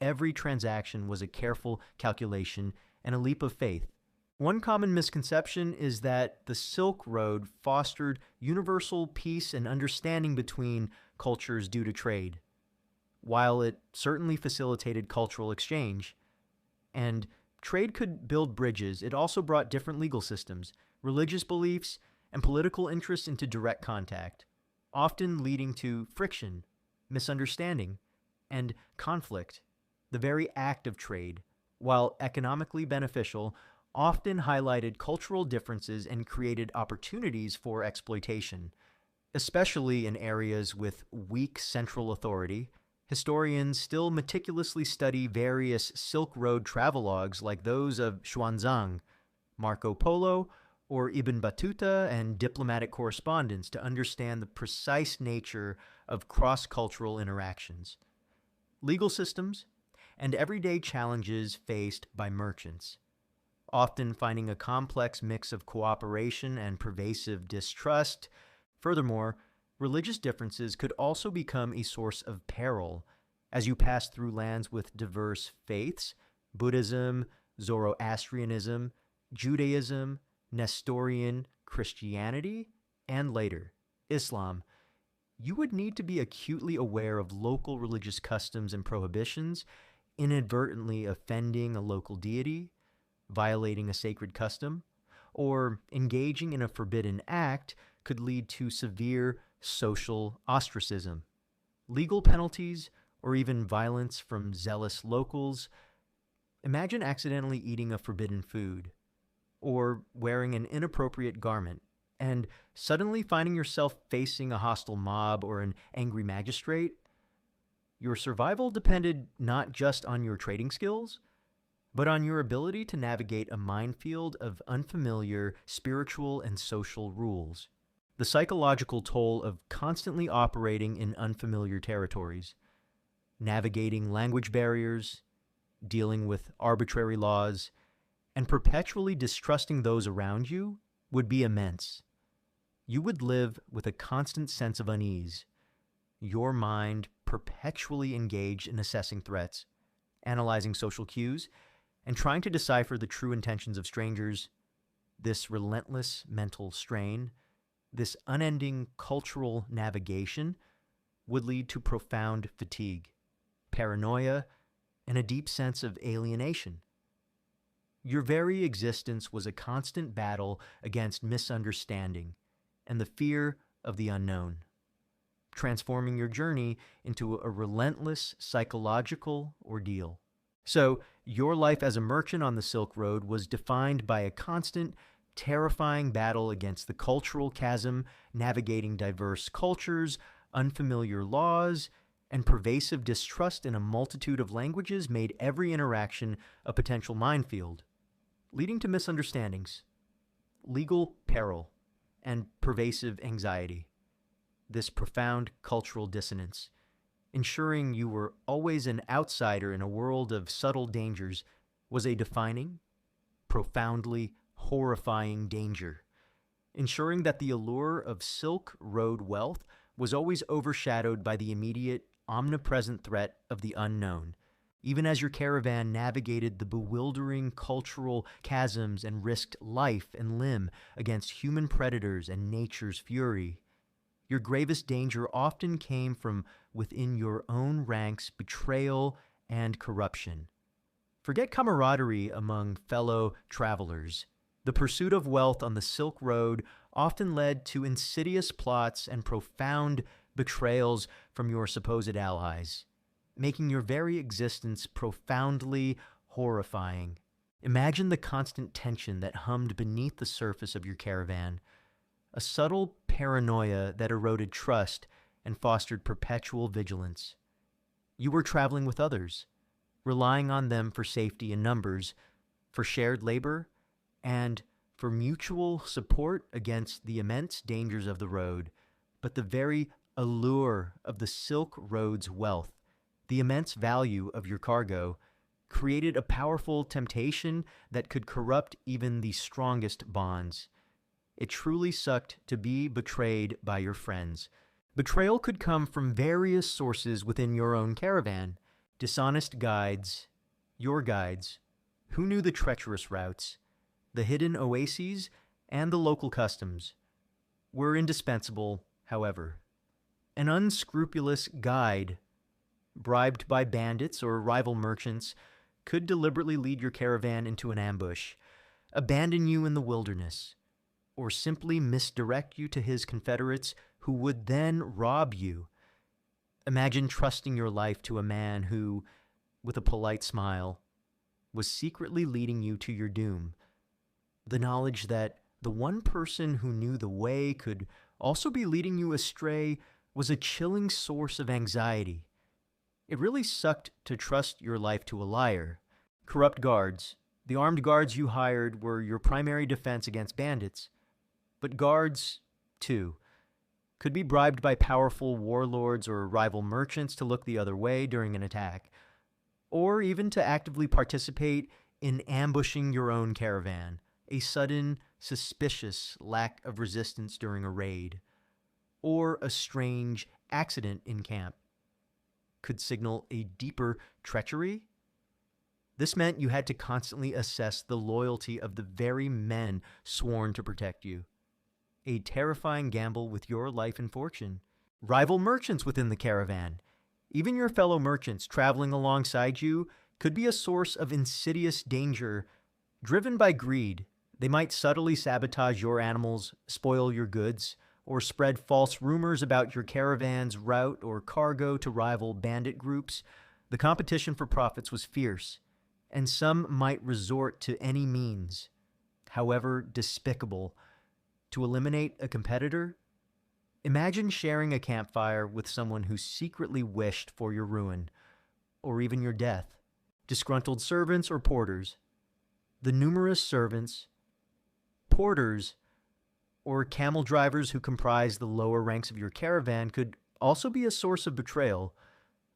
Every transaction was a careful calculation and a leap of faith. One common misconception is that the Silk Road fostered universal peace and understanding between cultures due to trade. While it certainly facilitated cultural exchange, and trade could build bridges, it also brought different legal systems, religious beliefs, and political interests into direct contact, often leading to friction, misunderstanding, and conflict. The very act of trade, while economically beneficial, often highlighted cultural differences and created opportunities for exploitation. Especially in areas with weak central authority, historians still meticulously study various Silk Road travelogues like those of Xuanzang, Marco Polo, or Ibn Battuta and diplomatic correspondence to understand the precise nature of cross-cultural interactions, legal systems, and everyday challenges faced by merchants, often finding a complex mix of cooperation and pervasive distrust. Furthermore, religious differences could also become a source of peril as you pass through lands with diverse faiths: Buddhism, Zoroastrianism, Judaism, Nestorian Christianity, and later, Islam. You would need to be acutely aware of local religious customs and prohibitions. Inadvertently offending a local deity, violating a sacred custom, or engaging in a forbidden act could lead to severe social ostracism, legal penalties, or even violence from zealous locals. Imagine accidentally eating a forbidden food or wearing an inappropriate garment and suddenly finding yourself facing a hostile mob or an angry magistrate. Your survival depended not just on your trading skills, but on your ability to navigate a minefield of unfamiliar spiritual and social rules. The psychological toll of constantly operating in unfamiliar territories, navigating language barriers, dealing with arbitrary laws, and perpetually distrusting those around you would be immense. You would live with a constant sense of unease, your mind perpetually engaged in assessing threats, analyzing social cues, and trying to decipher the true intentions of strangers. This relentless mental strain, this unending cultural navigation, would lead to profound fatigue, paranoia, and a deep sense of alienation. Your very existence was a constant battle against misunderstanding and the fear of the unknown, transforming your journey into a relentless psychological ordeal. So, your life as a merchant on the Silk Road was defined by a constant, terrifying battle against the cultural chasm, navigating diverse cultures, unfamiliar laws, and pervasive distrust in a multitude of languages made every interaction a potential minefield, leading to misunderstandings, legal peril, and pervasive anxiety. This profound cultural dissonance, ensuring you were always an outsider in a world of subtle dangers, was a defining, profoundly horrifying danger, ensuring that the allure of Silk Road wealth was always overshadowed by the immediate, omnipresent threat of the unknown. Even as your caravan navigated the bewildering cultural chasms and risked life and limb against human predators and nature's fury, your gravest danger often came from within your own ranks: betrayal and corruption. Forget camaraderie among fellow travelers. The pursuit of wealth on the Silk Road often led to insidious plots and profound betrayals from your supposed allies, making your very existence profoundly horrifying. Imagine the constant tension that hummed beneath the surface of your caravan, a subtle paranoia that eroded trust and fostered perpetual vigilance. You were traveling with others, relying on them for safety in numbers, for shared labor, and for mutual support against the immense dangers of the road. But the very allure of the Silk Road's wealth, the immense value of your cargo, created a powerful temptation that could corrupt even the strongest bonds. It truly sucked to be betrayed by your friends. Betrayal could come from various sources within your own caravan: dishonest guides, your guides, who knew the treacherous routes, the hidden oases, and the local customs, were indispensable, however. An unscrupulous guide, bribed by bandits or rival merchants, could deliberately lead your caravan into an ambush, abandon you in the wilderness, or simply misdirect you to his confederates who would then rob you. Imagine trusting your life to a man who, with a polite smile, was secretly leading you to your doom. The knowledge that the one person who knew the way could also be leading you astray was a chilling source of anxiety. It really sucked to trust your life to a liar. Corrupt guards. The armed guards you hired were your primary defense against bandits. But guards, too, could be bribed by powerful warlords or rival merchants to look the other way during an attack, or even to actively participate in ambushing your own caravan, a sudden, suspicious lack of resistance during a raid, or a strange accident in camp could signal a deeper treachery. This meant you had to constantly assess the loyalty of the very men sworn to protect you. A terrifying gamble with your life and fortune. Rival merchants within the caravan. Even your fellow merchants traveling alongside you could be a source of insidious danger. Driven by greed, they might subtly sabotage your animals, spoil your goods, or spread false rumors about your caravan's route or cargo to rival bandit groups. The competition for profits was fierce, and some might resort to any means, however despicable, to eliminate a competitor. Imagine sharing a campfire with someone who secretly wished for your ruin, or even your death. Disgruntled servants or porters. The numerous servants, porters, or camel drivers who comprise the lower ranks of your caravan could also be a source of betrayal,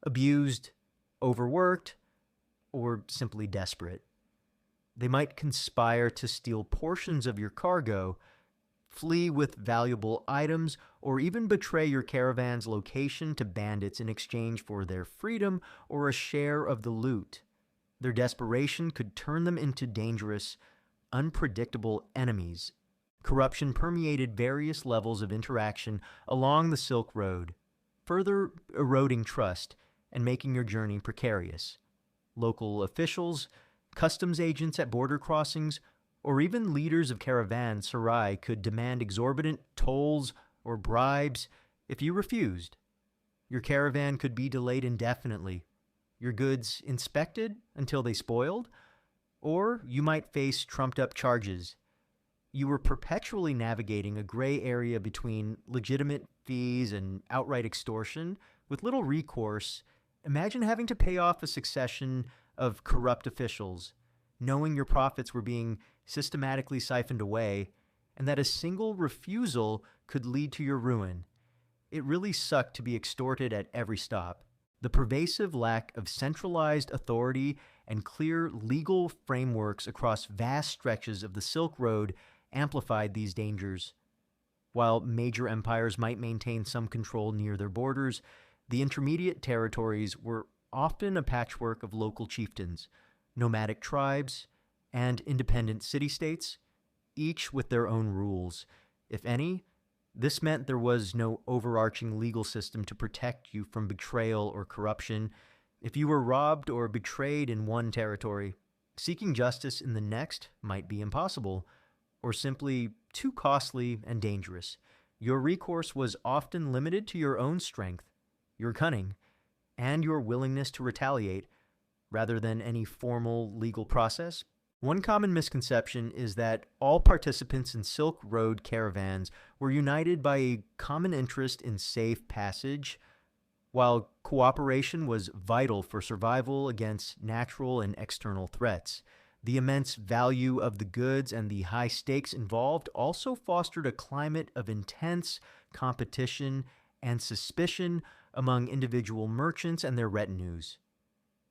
abused, overworked, or simply desperate. They might conspire to steal portions of your cargo, flee with valuable items, or even betray your caravan's location to bandits in exchange for their freedom or a share of the loot. Their desperation could turn them into dangerous, unpredictable enemies. Corruption permeated various levels of interaction along the Silk Road, further eroding trust and making your journey precarious. Local officials, customs agents at border crossings, or even leaders of caravan sarai could demand exorbitant tolls or bribes if you refused. Your caravan could be delayed indefinitely, your goods inspected until they spoiled, or you might face trumped-up charges. You were perpetually navigating a gray area between legitimate fees and outright extortion with little recourse. Imagine having to pay off a succession of corrupt officials, knowing your profits were being systematically siphoned away, and that a single refusal could lead to your ruin. It really sucked to be extorted at every stop. The pervasive lack of centralized authority and clear legal frameworks across vast stretches of the Silk Road amplified these dangers. While major empires might maintain some control near their borders, the intermediate territories were often a patchwork of local chieftains, nomadic tribes, and independent city-states, each with their own rules. If any, this meant there was no overarching legal system to protect you from betrayal or corruption. If you were robbed or betrayed in one territory, seeking justice in the next might be impossible, or simply too costly and dangerous. Your recourse was often limited to your own strength, your cunning, and your willingness to retaliate, rather than any formal legal process. One common misconception is that all participants in Silk Road caravans were united by a common interest in safe passage. While cooperation was vital for survival against natural and external threats, the immense value of the goods and the high stakes involved also fostered a climate of intense competition and suspicion among individual merchants and their retinues.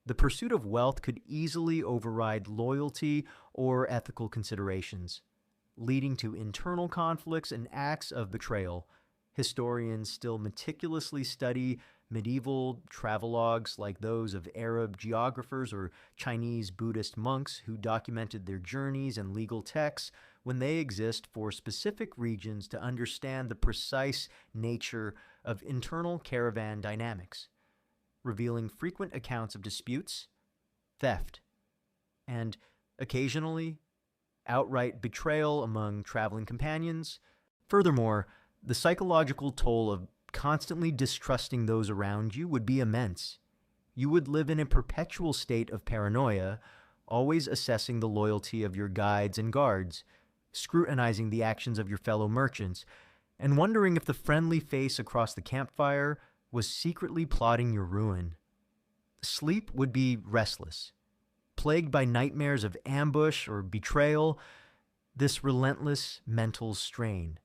The pursuit of wealth could easily override loyalty or ethical considerations, leading to internal conflicts and acts of betrayal. Historians still meticulously study medieval travelogues like those of Arab geographers or Chinese Buddhist monks who documented their journeys and legal texts when they exist for specific regions to understand the precise nature of internal caravan dynamics, revealing frequent accounts of disputes, theft, and occasionally outright betrayal among traveling companions. Furthermore, the psychological toll of constantly distrusting those around you would be immense. You would live in a perpetual state of paranoia, always assessing the loyalty of your guides and guards, scrutinizing the actions of your fellow merchants, and wondering if the friendly face across the campfire was secretly plotting your ruin. Sleep would be restless, plagued by nightmares of ambush or betrayal, this relentless mental strain.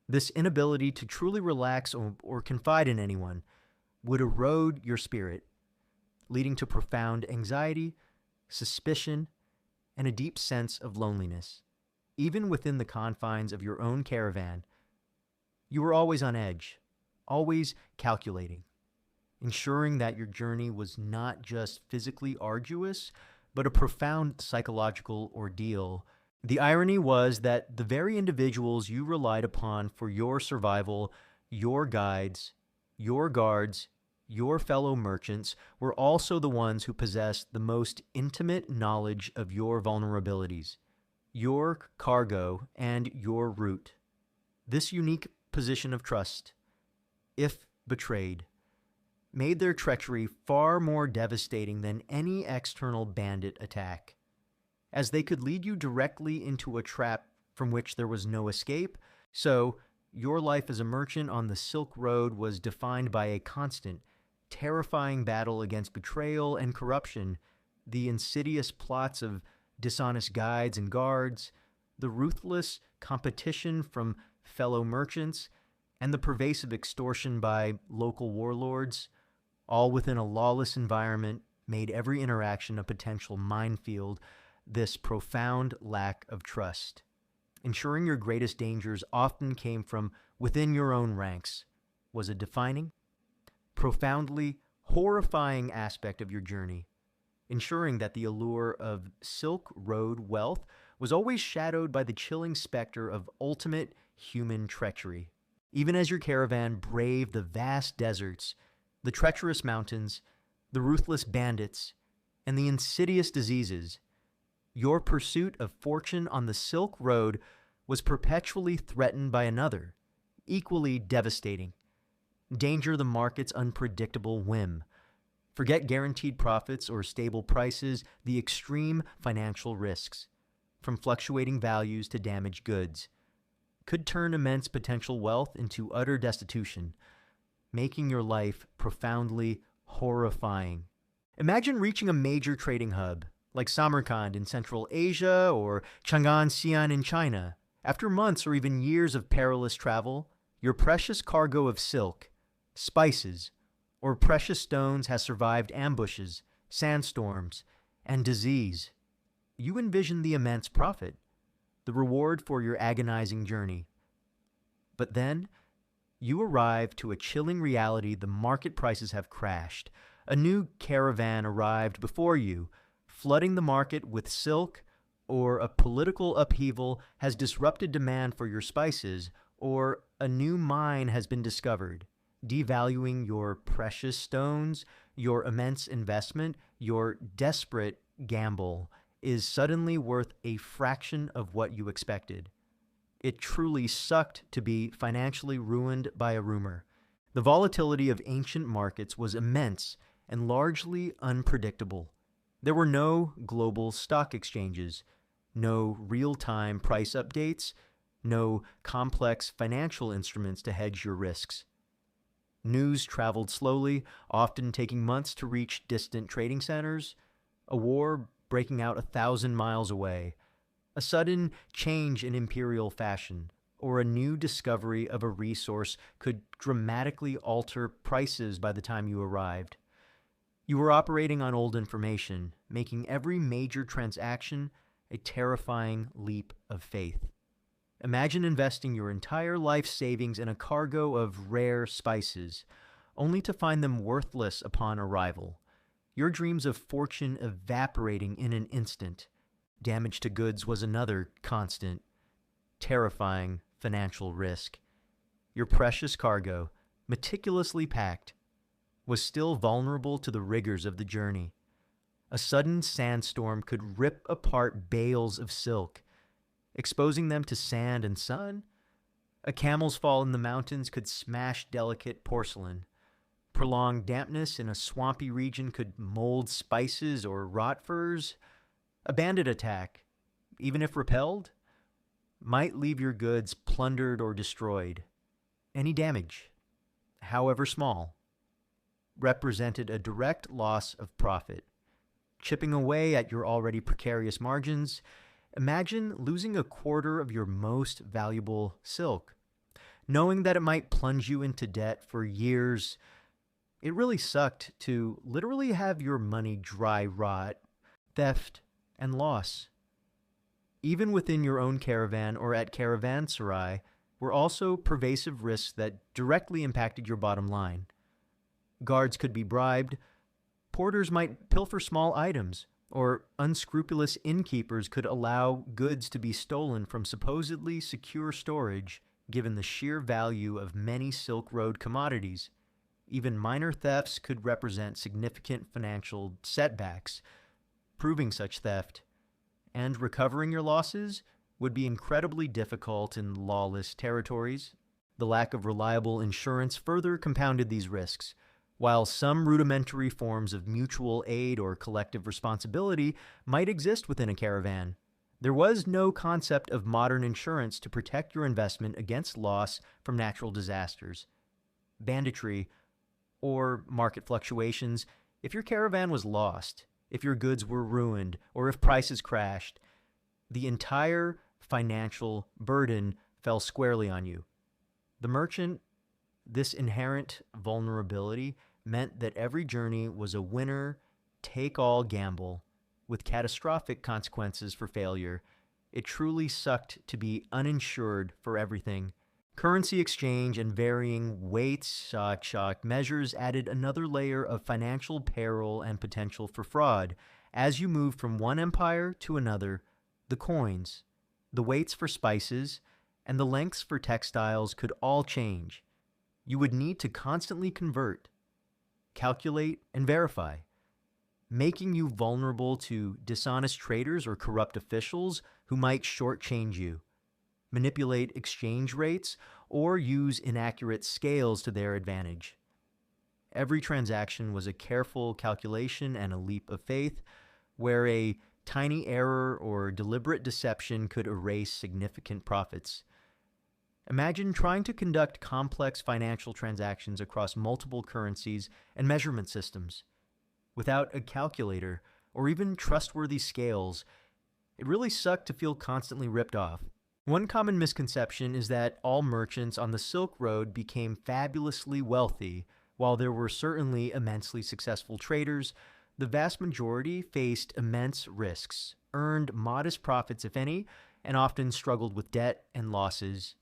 This inability to truly relax or confide in anyone would erode your spirit, leading to profound anxiety, suspicion, and a deep sense of loneliness. Even within the confines of your own caravan, you were always on edge, always calculating, ensuring that your journey was not just physically arduous, but a profound psychological ordeal. The irony was that the very individuals you relied upon for your survival, your guides, your guards, your fellow merchants, were also the ones who possessed the most intimate knowledge of your vulnerabilities, your cargo, and your route. This unique position of trust, if betrayed, made their treachery far more devastating than any external bandit attack, as they could lead you directly into a trap from which there was no escape. So, your life as a merchant on the Silk Road was defined by a constant, terrifying battle against betrayal and corruption, the insidious plots of dishonest guides and guards, the ruthless competition from fellow merchants, and the pervasive extortion by local warlords, all within a lawless environment, made every interaction a potential minefield. This profound lack of trust, ensuring your greatest dangers often came from within your own ranks, was a defining, profoundly horrifying aspect of your journey, ensuring that the allure of Silk Road wealth was always shadowed by the chilling specter of ultimate human treachery. Even as your caravan braved the vast deserts, the treacherous mountains, the ruthless bandits, and the insidious diseases, your pursuit of fortune on the Silk Road was perpetually threatened by another, equally devastating: danger the market's unpredictable whim. Forget guaranteed profits or stable prices, the extreme financial risks, from fluctuating values to damaged goods, could turn immense potential wealth into utter destitution, making your life profoundly horrifying. Imagine reaching a major trading hub, like Samarkand in Central Asia or Chang'an Xi'an in China. After months or even years of perilous travel, your precious cargo of silk, spices, or precious stones has survived ambushes, sandstorms, and disease. You envision the immense profit, the reward for your agonizing journey. But then, you arrive to a chilling reality: the market prices have crashed. A new caravan arrived before you, flooding the market with silk, or a political upheaval has disrupted demand for your spices, or a new mine has been discovered, devaluing your precious stones. Your immense investment, your desperate gamble, is suddenly worth a fraction of what you expected. It truly sucked to be financially ruined by a rumor. The volatility of ancient markets was immense and largely unpredictable. There were no global stock exchanges, no real-time price updates, no complex financial instruments to hedge your risks. News traveled slowly, often taking months to reach distant trading centers, a war breaking out 1,000 miles away, a sudden change in imperial fashion, or a new discovery of a resource could dramatically alter prices by the time you arrived. You were operating on old information, making every major transaction a terrifying leap of faith. Imagine investing your entire life savings in a cargo of rare spices, only to find them worthless upon arrival. Your dreams of fortune evaporating in an instant. Damage to goods was another constant, terrifying financial risk. Your precious cargo, meticulously packed, was still vulnerable to the rigors of the journey. A sudden sandstorm could rip apart bales of silk, exposing them to sand and sun. A camel's fall in the mountains could smash delicate porcelain. Prolonged dampness in a swampy region could mold spices or rot furs. A bandit attack, even if repelled, might leave your goods plundered or destroyed. Any damage, however small, represented a direct loss of profit. Chipping away at your already precarious margins, imagine losing a quarter of your most valuable silk. Knowing that it might plunge you into debt for years, it really sucked to literally have your money dry rot, theft, and loss. Even within your own caravan or at caravanserai were also pervasive risks that directly impacted your bottom line. Guards could be bribed, porters might pilfer small items, or unscrupulous innkeepers could allow goods to be stolen from supposedly secure storage, given the sheer value of many Silk Road commodities. Even minor thefts could represent significant financial setbacks. Proving such theft and recovering your losses would be incredibly difficult in lawless territories. The lack of reliable insurance further compounded these risks. While some rudimentary forms of mutual aid or collective responsibility might exist within a caravan, there was no concept of modern insurance to protect your investment against loss from natural disasters, banditry, or market fluctuations. If your caravan was lost, if your goods were ruined, or if prices crashed, the entire financial burden fell squarely on you. The merchant, this inherent vulnerability meant that every journey was a winner-take-all gamble with catastrophic consequences for failure. It truly sucked to be uninsured for everything. Currency exchange and varying weights shock measures added another layer of financial peril and potential for fraud. As you moved from one empire to another, the coins, the weights for spices, and the lengths for textiles could all change. You would need to constantly convert, calculate, and verify, making you vulnerable to dishonest traders or corrupt officials who might shortchange you, manipulate exchange rates, or use inaccurate scales to their advantage. Every transaction was a careful calculation and a leap of faith, where a tiny error or deliberate deception could erase significant profits. Imagine trying to conduct complex financial transactions across multiple currencies and measurement systems. Without a calculator or even trustworthy scales, it really sucked to feel constantly ripped off. One common misconception is that all merchants on the Silk Road became fabulously wealthy. While there were certainly immensely successful traders, the vast majority faced immense risks, earned modest profits if any, and often struggled with debt and losses.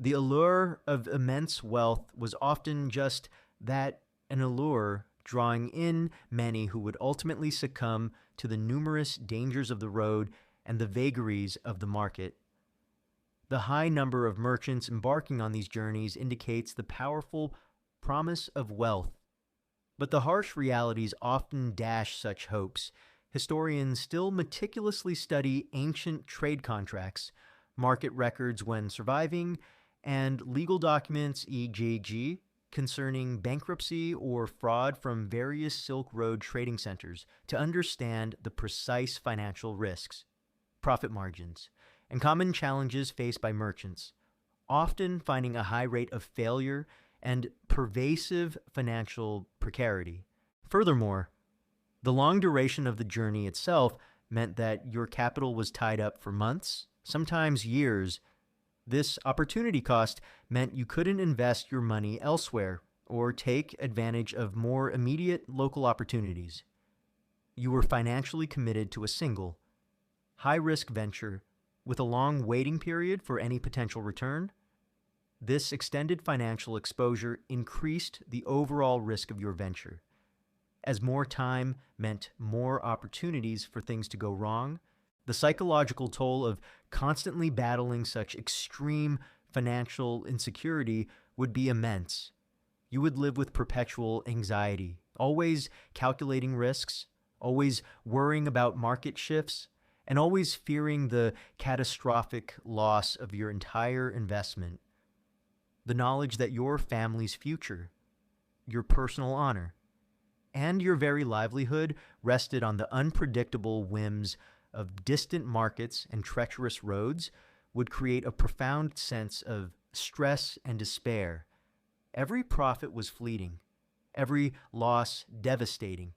The allure of immense wealth was often just that, an allure, drawing in many who would ultimately succumb to the numerous dangers of the road and the vagaries of the market. The high number of merchants embarking on these journeys indicates the powerful promise of wealth. But the harsh realities often dash such hopes. Historians still meticulously study ancient trade contracts, market records when surviving, and legal documents, e.g., concerning bankruptcy or fraud from various Silk Road trading centers to understand the precise financial risks, profit margins, and common challenges faced by merchants, often finding a high rate of failure and pervasive financial precarity. Furthermore, the long duration of the journey itself meant that your capital was tied up for months, sometimes years. This opportunity cost meant you couldn't invest your money elsewhere or take advantage of more immediate local opportunities. You were financially committed to a single, high-risk venture with a long waiting period for any potential return. This extended financial exposure increased the overall risk of your venture. As more time meant more opportunities for things to go wrong, the psychological toll of constantly battling such extreme financial insecurity would be immense. You would live with perpetual anxiety, always calculating risks, always worrying about market shifts, and always fearing the catastrophic loss of your entire investment. The knowledge that your family's future, your personal honor, and your very livelihood rested on the unpredictable whims of distant markets and treacherous roads, would create a profound sense of stress and despair. Every profit was fleeting, every loss devastating,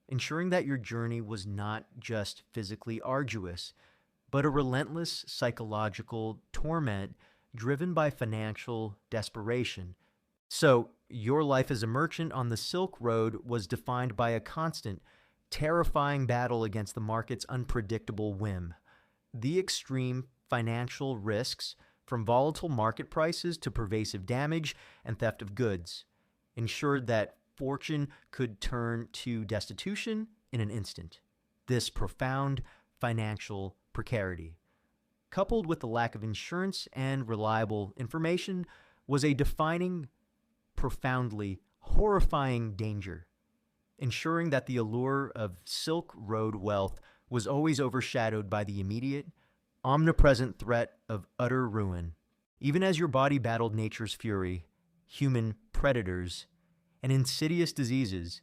ensuring that your journey was not just physically arduous, but a relentless psychological torment driven by financial desperation. So, your life as a merchant on the Silk Road was defined by a constant, terrifying battle against the market's unpredictable whim. The extreme financial risks, from volatile market prices to pervasive damage and theft of goods, ensured that fortune could turn to destitution in an instant. This profound financial precarity, coupled with the lack of insurance and reliable information, was a defining, profoundly horrifying danger, ensuring that the allure of Silk Road wealth was always overshadowed by the immediate, omnipresent threat of utter ruin. Even as your body battled nature's fury, human predators, and insidious diseases,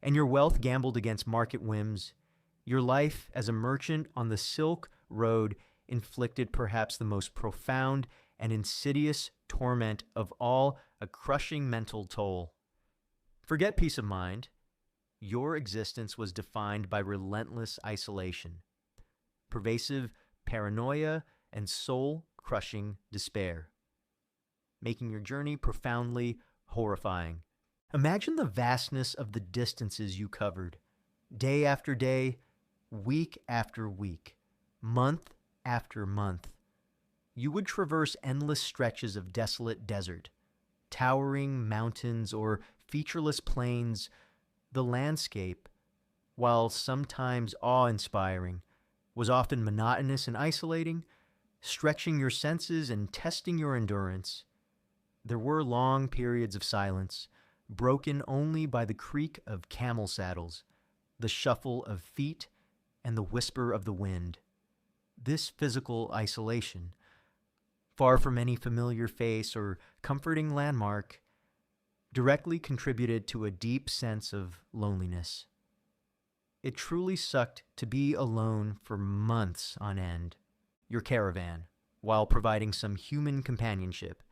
and your wealth gambled against market whims, your life as a merchant on the Silk Road inflicted perhaps the most profound and insidious torment of all, a crushing mental toll. Forget peace of mind. Your existence was defined by relentless isolation, pervasive paranoia, and soul-crushing despair, making your journey profoundly horrifying. Imagine the vastness of the distances you covered, day after day, week after week, month after month. You would traverse endless stretches of desolate desert, towering mountains, or featureless plains. The landscape, while sometimes awe-inspiring, was often monotonous and isolating, stretching your senses and testing your endurance. There were long periods of silence, broken only by the creak of camel saddles, the shuffle of feet, and the whisper of the wind. This physical isolation, far from any familiar face or comforting landmark, directly contributed to a deep sense of loneliness. It truly sucked to be alone for months on end. Your caravan, while providing some human companionship,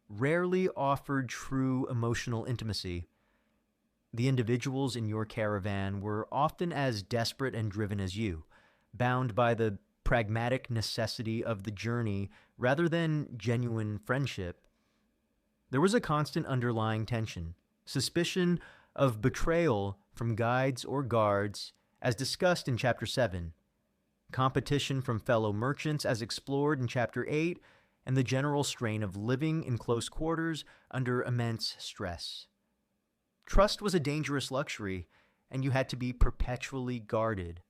rarely offered true emotional intimacy. The individuals in your caravan were often as desperate and driven as you, bound by the pragmatic necessity of the journey rather than genuine friendship. There was a constant underlying tension, suspicion of betrayal from guides or guards, as discussed in Chapter 7, competition from fellow merchants as explored in Chapter 8, and the general strain of living in close quarters under immense stress. Trust was a dangerous luxury, and you had to be perpetually guarded,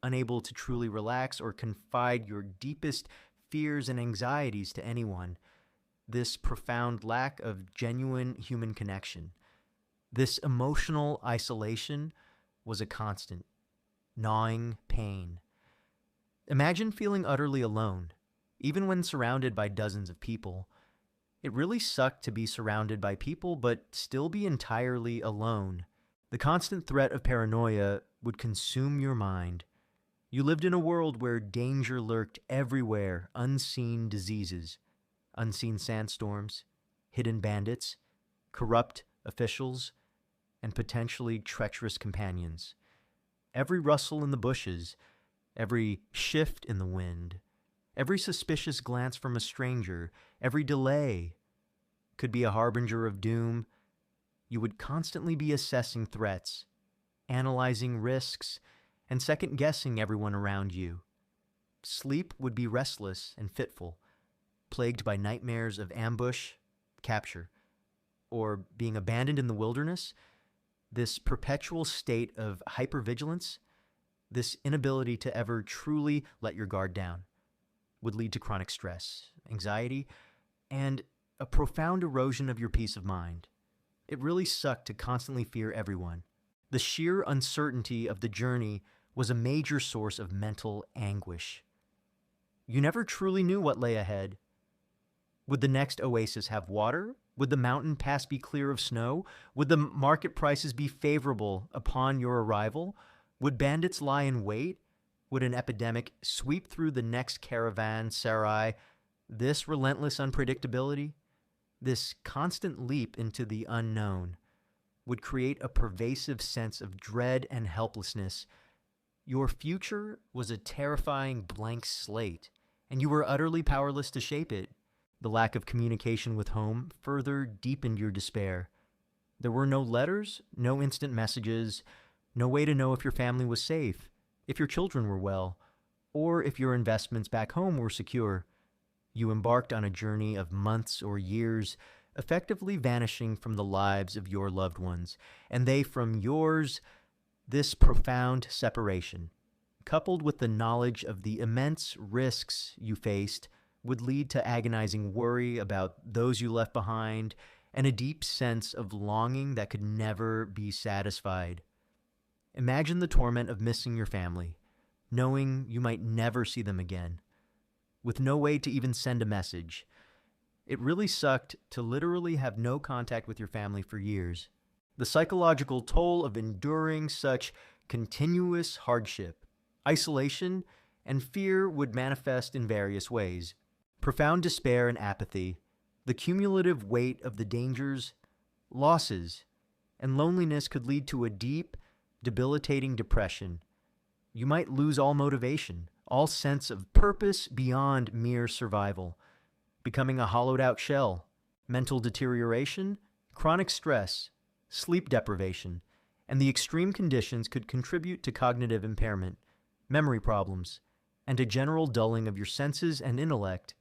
unable to truly relax or confide your deepest fears and anxieties to anyone. This profound lack of genuine human connection, this emotional isolation, was a constant, gnawing pain. Imagine feeling utterly alone, even when surrounded by dozens of people. It really sucked to be surrounded by people, but still be entirely alone. The constant threat of paranoia would consume your mind. You lived in a world where danger lurked everywhere, unseen diseases, unseen sandstorms, hidden bandits, corrupt officials, and potentially treacherous companions. Every rustle in the bushes, every shift in the wind, every suspicious glance from a stranger, every delay could be a harbinger of doom. You would constantly be assessing threats, analyzing risks, and second-guessing everyone around you. Sleep would be restless and fitful, plagued by nightmares of ambush, capture, or being abandoned in the wilderness. This perpetual state of hypervigilance, this inability to ever truly let your guard down, would lead to chronic stress, anxiety, and a profound erosion of your peace of mind. It really sucked to constantly fear everyone. The sheer uncertainty of the journey was a major source of mental anguish. You never truly knew what lay ahead. Would the next oasis have water Would the mountain pass be clear of snow? Would the market prices be favorable upon your arrival? Would bandits lie in wait? Would an epidemic sweep through the next caravanserai? This relentless unpredictability, this constant leap into the unknown, would create a pervasive sense of dread and helplessness. Your future was a terrifying blank slate, and you were utterly powerless to shape it. The lack of communication with home further deepened your despair. There were no letters, no instant messages, no way to know if your family was safe, if your children were well, or if your investments back home were secure. You embarked on a journey of months or years, effectively vanishing from the lives of your loved ones, and they from yours. This profound separation, coupled with the knowledge of the immense risks you faced, would lead to agonizing worry about those you left behind and a deep sense of longing that could never be satisfied. Imagine the torment of missing your family, knowing you might never see them again, with no way to even send a message. It really sucked to literally have no contact with your family for years. The psychological toll of enduring such continuous hardship, isolation, and fear would manifest in various ways. Profound despair and apathy, the cumulative weight of the dangers, losses, and loneliness could lead to a deep, debilitating depression. You might lose all motivation, all sense of purpose beyond mere survival, becoming a hollowed-out shell. Mental deterioration, chronic stress, sleep deprivation, and the extreme conditions could contribute to cognitive impairment, memory problems, and a general dulling of your senses and intellect.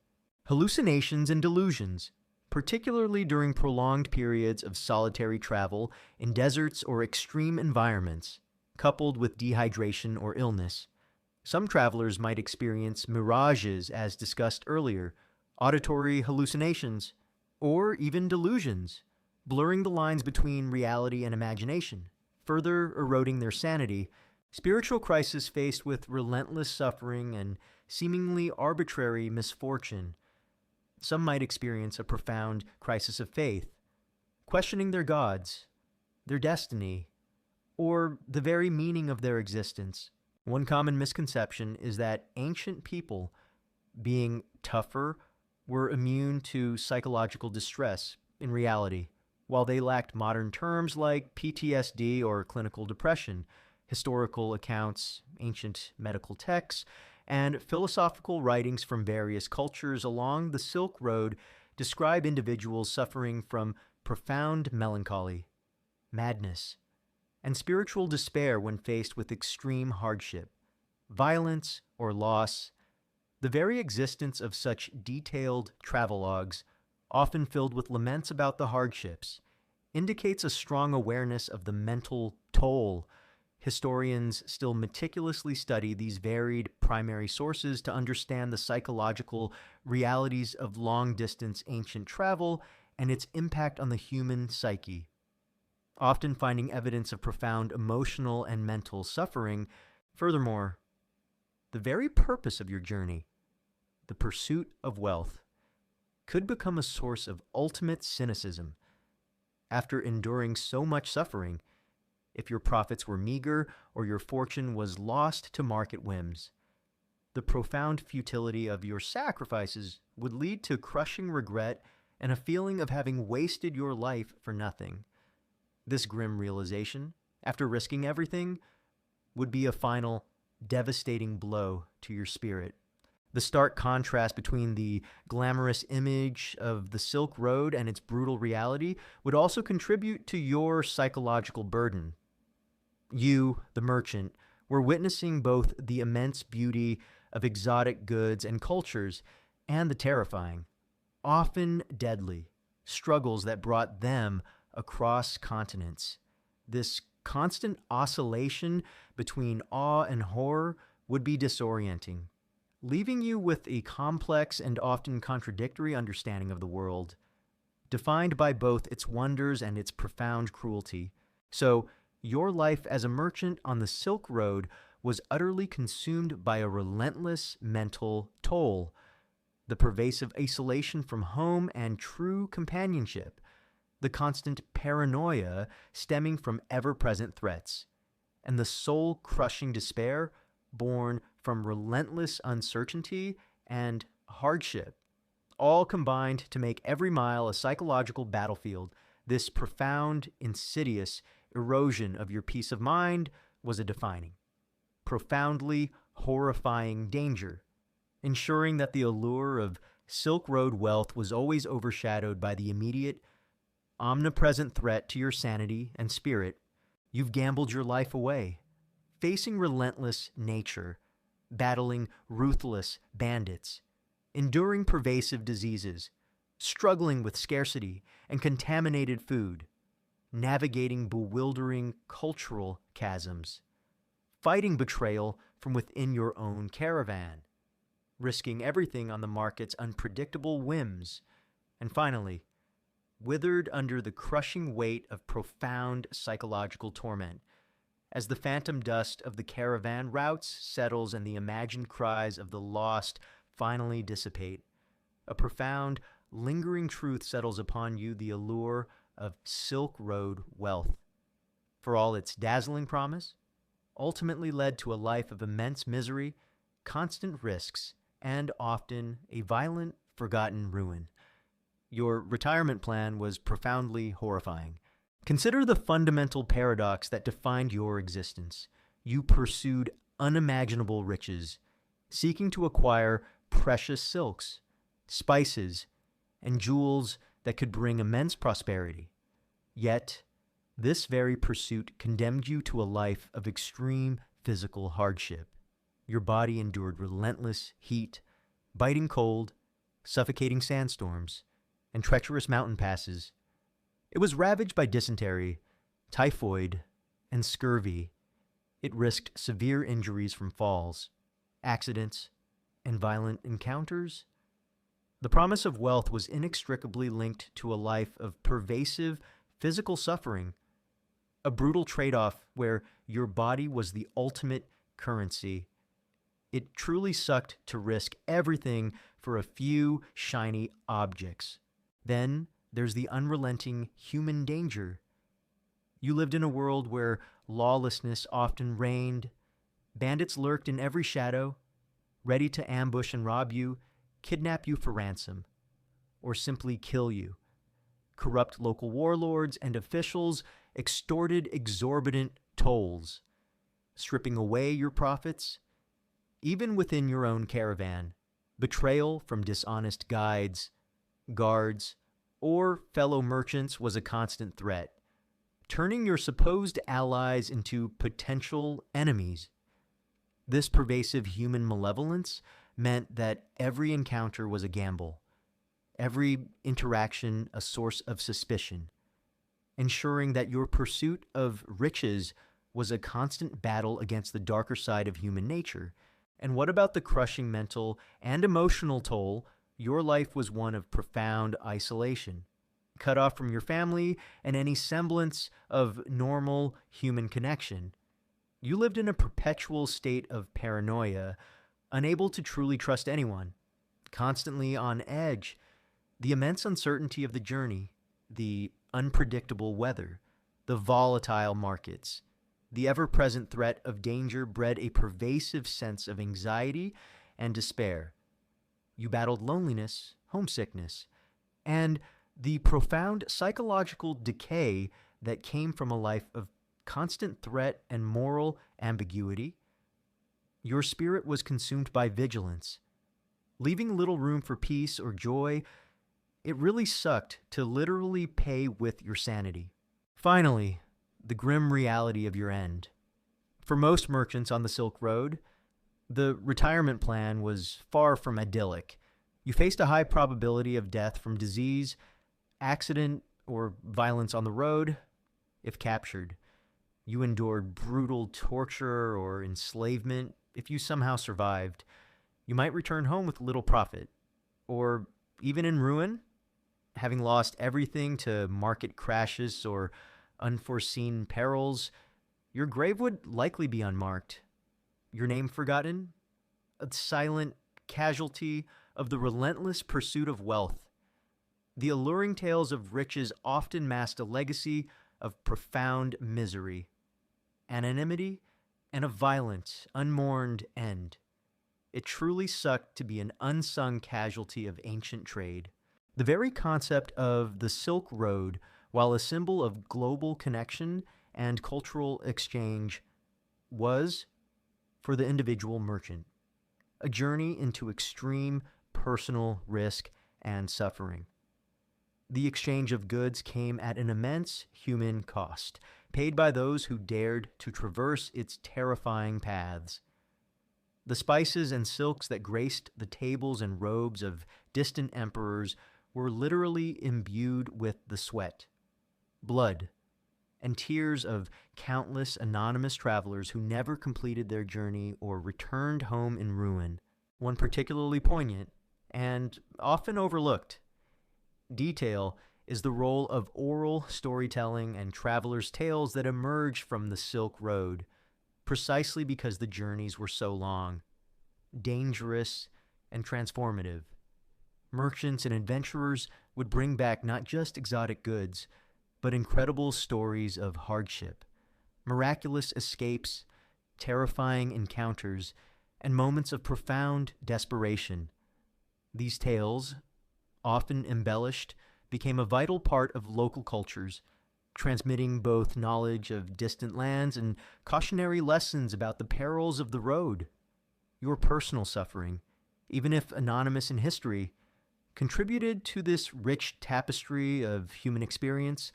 Hallucinations and delusions, particularly during prolonged periods of solitary travel in deserts or extreme environments, coupled with dehydration or illness. Some travelers might experience mirages, as discussed earlier, auditory hallucinations, or even delusions, blurring the lines between reality and imagination, further eroding their sanity. Spiritual crisis faced with relentless suffering and seemingly arbitrary misfortune. Some might experience a profound crisis of faith, questioning their gods, their destiny, or the very meaning of their existence. One common misconception is that ancient people, being tougher, were immune to psychological distress. In reality, while they lacked modern terms like PTSD or clinical depression, historical accounts, ancient medical texts, and philosophical writings from various cultures along the Silk Road describe individuals suffering from profound melancholy, madness, and spiritual despair when faced with extreme hardship, violence, or loss. The very existence of such detailed travelogues, often filled with laments about the hardships, indicates a strong awareness of the mental toll. Historians still meticulously study these varied primary sources to understand the psychological realities of long-distance ancient travel and its impact on the human psyche, often finding evidence of profound emotional and mental suffering. Furthermore, the very purpose of your journey, the pursuit of wealth, could become a source of ultimate cynicism. After enduring so much suffering, if your profits were meager or your fortune was lost to market whims, the profound futility of your sacrifices would lead to crushing regret and a feeling of having wasted your life for nothing. This grim realization, after risking everything, would be a final, devastating blow to your spirit. The stark contrast between the glamorous image of the Silk Road and its brutal reality would also contribute to your psychological burden. You, the merchant, were witnessing both the immense beauty of exotic goods and cultures and the terrifying, often deadly, struggles that brought them across continents. This constant oscillation between awe and horror would be disorienting, leaving you with a complex and often contradictory understanding of the world, defined by both its wonders and its profound cruelty. So, your life as a merchant on the Silk Road was utterly consumed by a relentless mental toll. The pervasive isolation from home and true companionship the constant paranoia stemming from ever-present threats, and the soul-crushing despair born from relentless uncertainty and hardship, all combined to make every mile a psychological battlefield. This profound, insidious erosion of your peace of mind was a defining, profoundly horrifying danger, ensuring that the allure of Silk Road wealth was always overshadowed by the immediate, omnipresent threat to your sanity and spirit. You've gambled your life away, facing relentless nature, battling ruthless bandits, enduring pervasive diseases, struggling with scarcity and contaminated food, navigating bewildering cultural chasms, fighting betrayal from within your own caravan, risking everything on the market's unpredictable whims, and finally, withered under the crushing weight of profound psychological torment, as the phantom dust of the caravan routes settles and the imagined cries of the lost finally dissipate. A profound, lingering truth settles upon you, the allure of Silk Road wealth, for all its dazzling promise, ultimately led to a life of immense misery, constant risks, and often a violent, forgotten ruin. Your retirement plan was profoundly horrifying. Consider the fundamental paradox that defined your existence. You pursued unimaginable riches, seeking to acquire precious silks, spices, and jewels that could bring immense prosperity. Yet, this very pursuit condemned you to a life of extreme physical hardship. Your body endured relentless heat, biting cold, suffocating sandstorms, and treacherous mountain passes. It was ravaged by dysentery, typhoid, and scurvy. It risked severe injuries from falls, accidents, and violent encounters. The promise of wealth was inextricably linked to a life of pervasive physical suffering, a brutal trade-off where your body was the ultimate currency. It truly sucked to risk everything for a few shiny objects. Then there's the unrelenting human danger. You lived in a world where lawlessness often reigned. Bandits lurked in every shadow, ready to ambush and rob you, kidnap you for ransom, or simply kill you. Corrupt local warlords and officials extorted exorbitant tolls, stripping away your profits. Even within your own caravan, betrayal from dishonest guides, guards, or fellow merchants was a constant threat, turning your supposed allies into potential enemies. This pervasive human malevolence meant that every encounter was a gamble, every interaction a source of suspicion, ensuring that your pursuit of riches was a constant battle against the darker side of human nature. And what about the crushing mental and emotional toll? Your life was one of profound isolation, cut off from your family and any semblance of normal human connection. You lived in a perpetual state of paranoia, unable to truly trust anyone, constantly on edge. The immense uncertainty of the journey, the unpredictable weather, the volatile markets, the ever-present threat of danger bred a pervasive sense of anxiety and despair. You battled loneliness, homesickness, and the profound psychological decay that came from a life of constant threat and moral ambiguity. Your spirit was consumed by vigilance, leaving little room for peace or joy. It really sucked to literally pay with your sanity. Finally, the grim reality of your end. For most merchants on the Silk Road, the retirement plan was far from idyllic. You faced a high probability of death from disease, accident, or violence on the road. If captured, you endured brutal torture or enslavement. If you somehow survived, you might return home with little profit, or even in ruin, having lost everything to market crashes or unforeseen perils. Your grave would likely be unmarked, your name forgotten, a silent casualty of the relentless pursuit of wealth. The alluring tales of riches often masked a legacy of profound misery, anonymity, and a violent, unmourned end. It truly sucked to be an unsung casualty of ancient trade. The very concept of the Silk Road, while a symbol of global connection and cultural exchange, was, for the individual merchant, a journey into extreme personal risk and suffering. The exchange of goods came at an immense human cost, paid by those who dared to traverse its terrifying paths. The spices and silks that graced the tables and robes of distant emperors were literally imbued with the sweat, blood, and tears of countless anonymous travelers who never completed their journey or returned home in ruin. One particularly poignant, and often overlooked, detail is the role of oral storytelling and travelers' tales that emerge from the Silk Road, precisely because the journeys were so long, dangerous, and transformative. Merchants and adventurers would bring back not just exotic goods, but incredible stories of hardship, miraculous escapes, terrifying encounters, and moments of profound desperation. These tales, often embellished, became a vital part of local cultures, transmitting both knowledge of distant lands and cautionary lessons about the perils of the road. Your personal suffering, even if anonymous in history, contributed to this rich tapestry of human experience,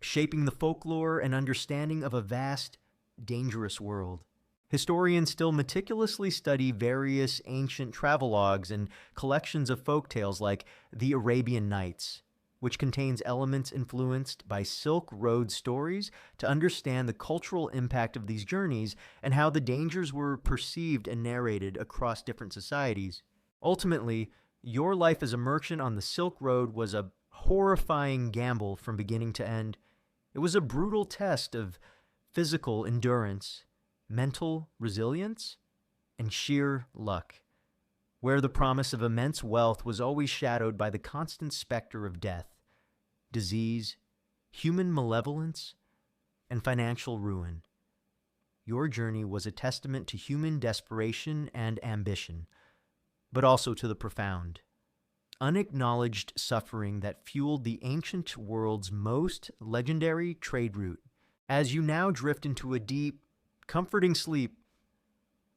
shaping the folklore and understanding of a vast, dangerous world. Historians still meticulously study various ancient travelogues and collections of folk tales like the Arabian Nights, which contains elements influenced by Silk Road stories, to understand the cultural impact of these journeys and how the dangers were perceived and narrated across different societies. Ultimately, your life as a merchant on the Silk Road was a horrifying gamble from beginning to end. It was a brutal test of physical endurance, mental resilience, and sheer luck, where the promise of immense wealth was always shadowed by the constant specter of death, disease, human malevolence, and financial ruin. Your journey was a testament to human desperation and ambition, but also to the profound, unacknowledged suffering that fueled the ancient world's most legendary trade route. As you now drift into a deep, comforting sleep,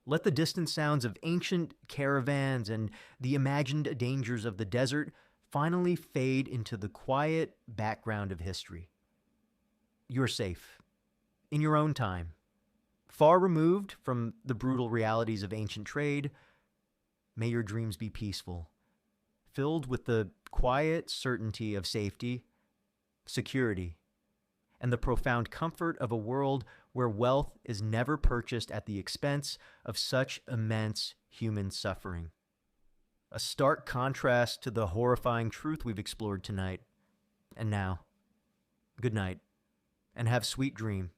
let the distant sounds of ancient caravans and the imagined dangers of the desert finally fade into the quiet background of history. You're safe, in your own time, far removed from the brutal realities of ancient trade. May your dreams be peaceful, filled with the quiet certainty of safety, security, and the profound comfort of a world where wealth is never purchased at the expense of such immense human suffering. A stark contrast to the horrifying truth we've explored tonight. And now, good night, and have sweet dreams.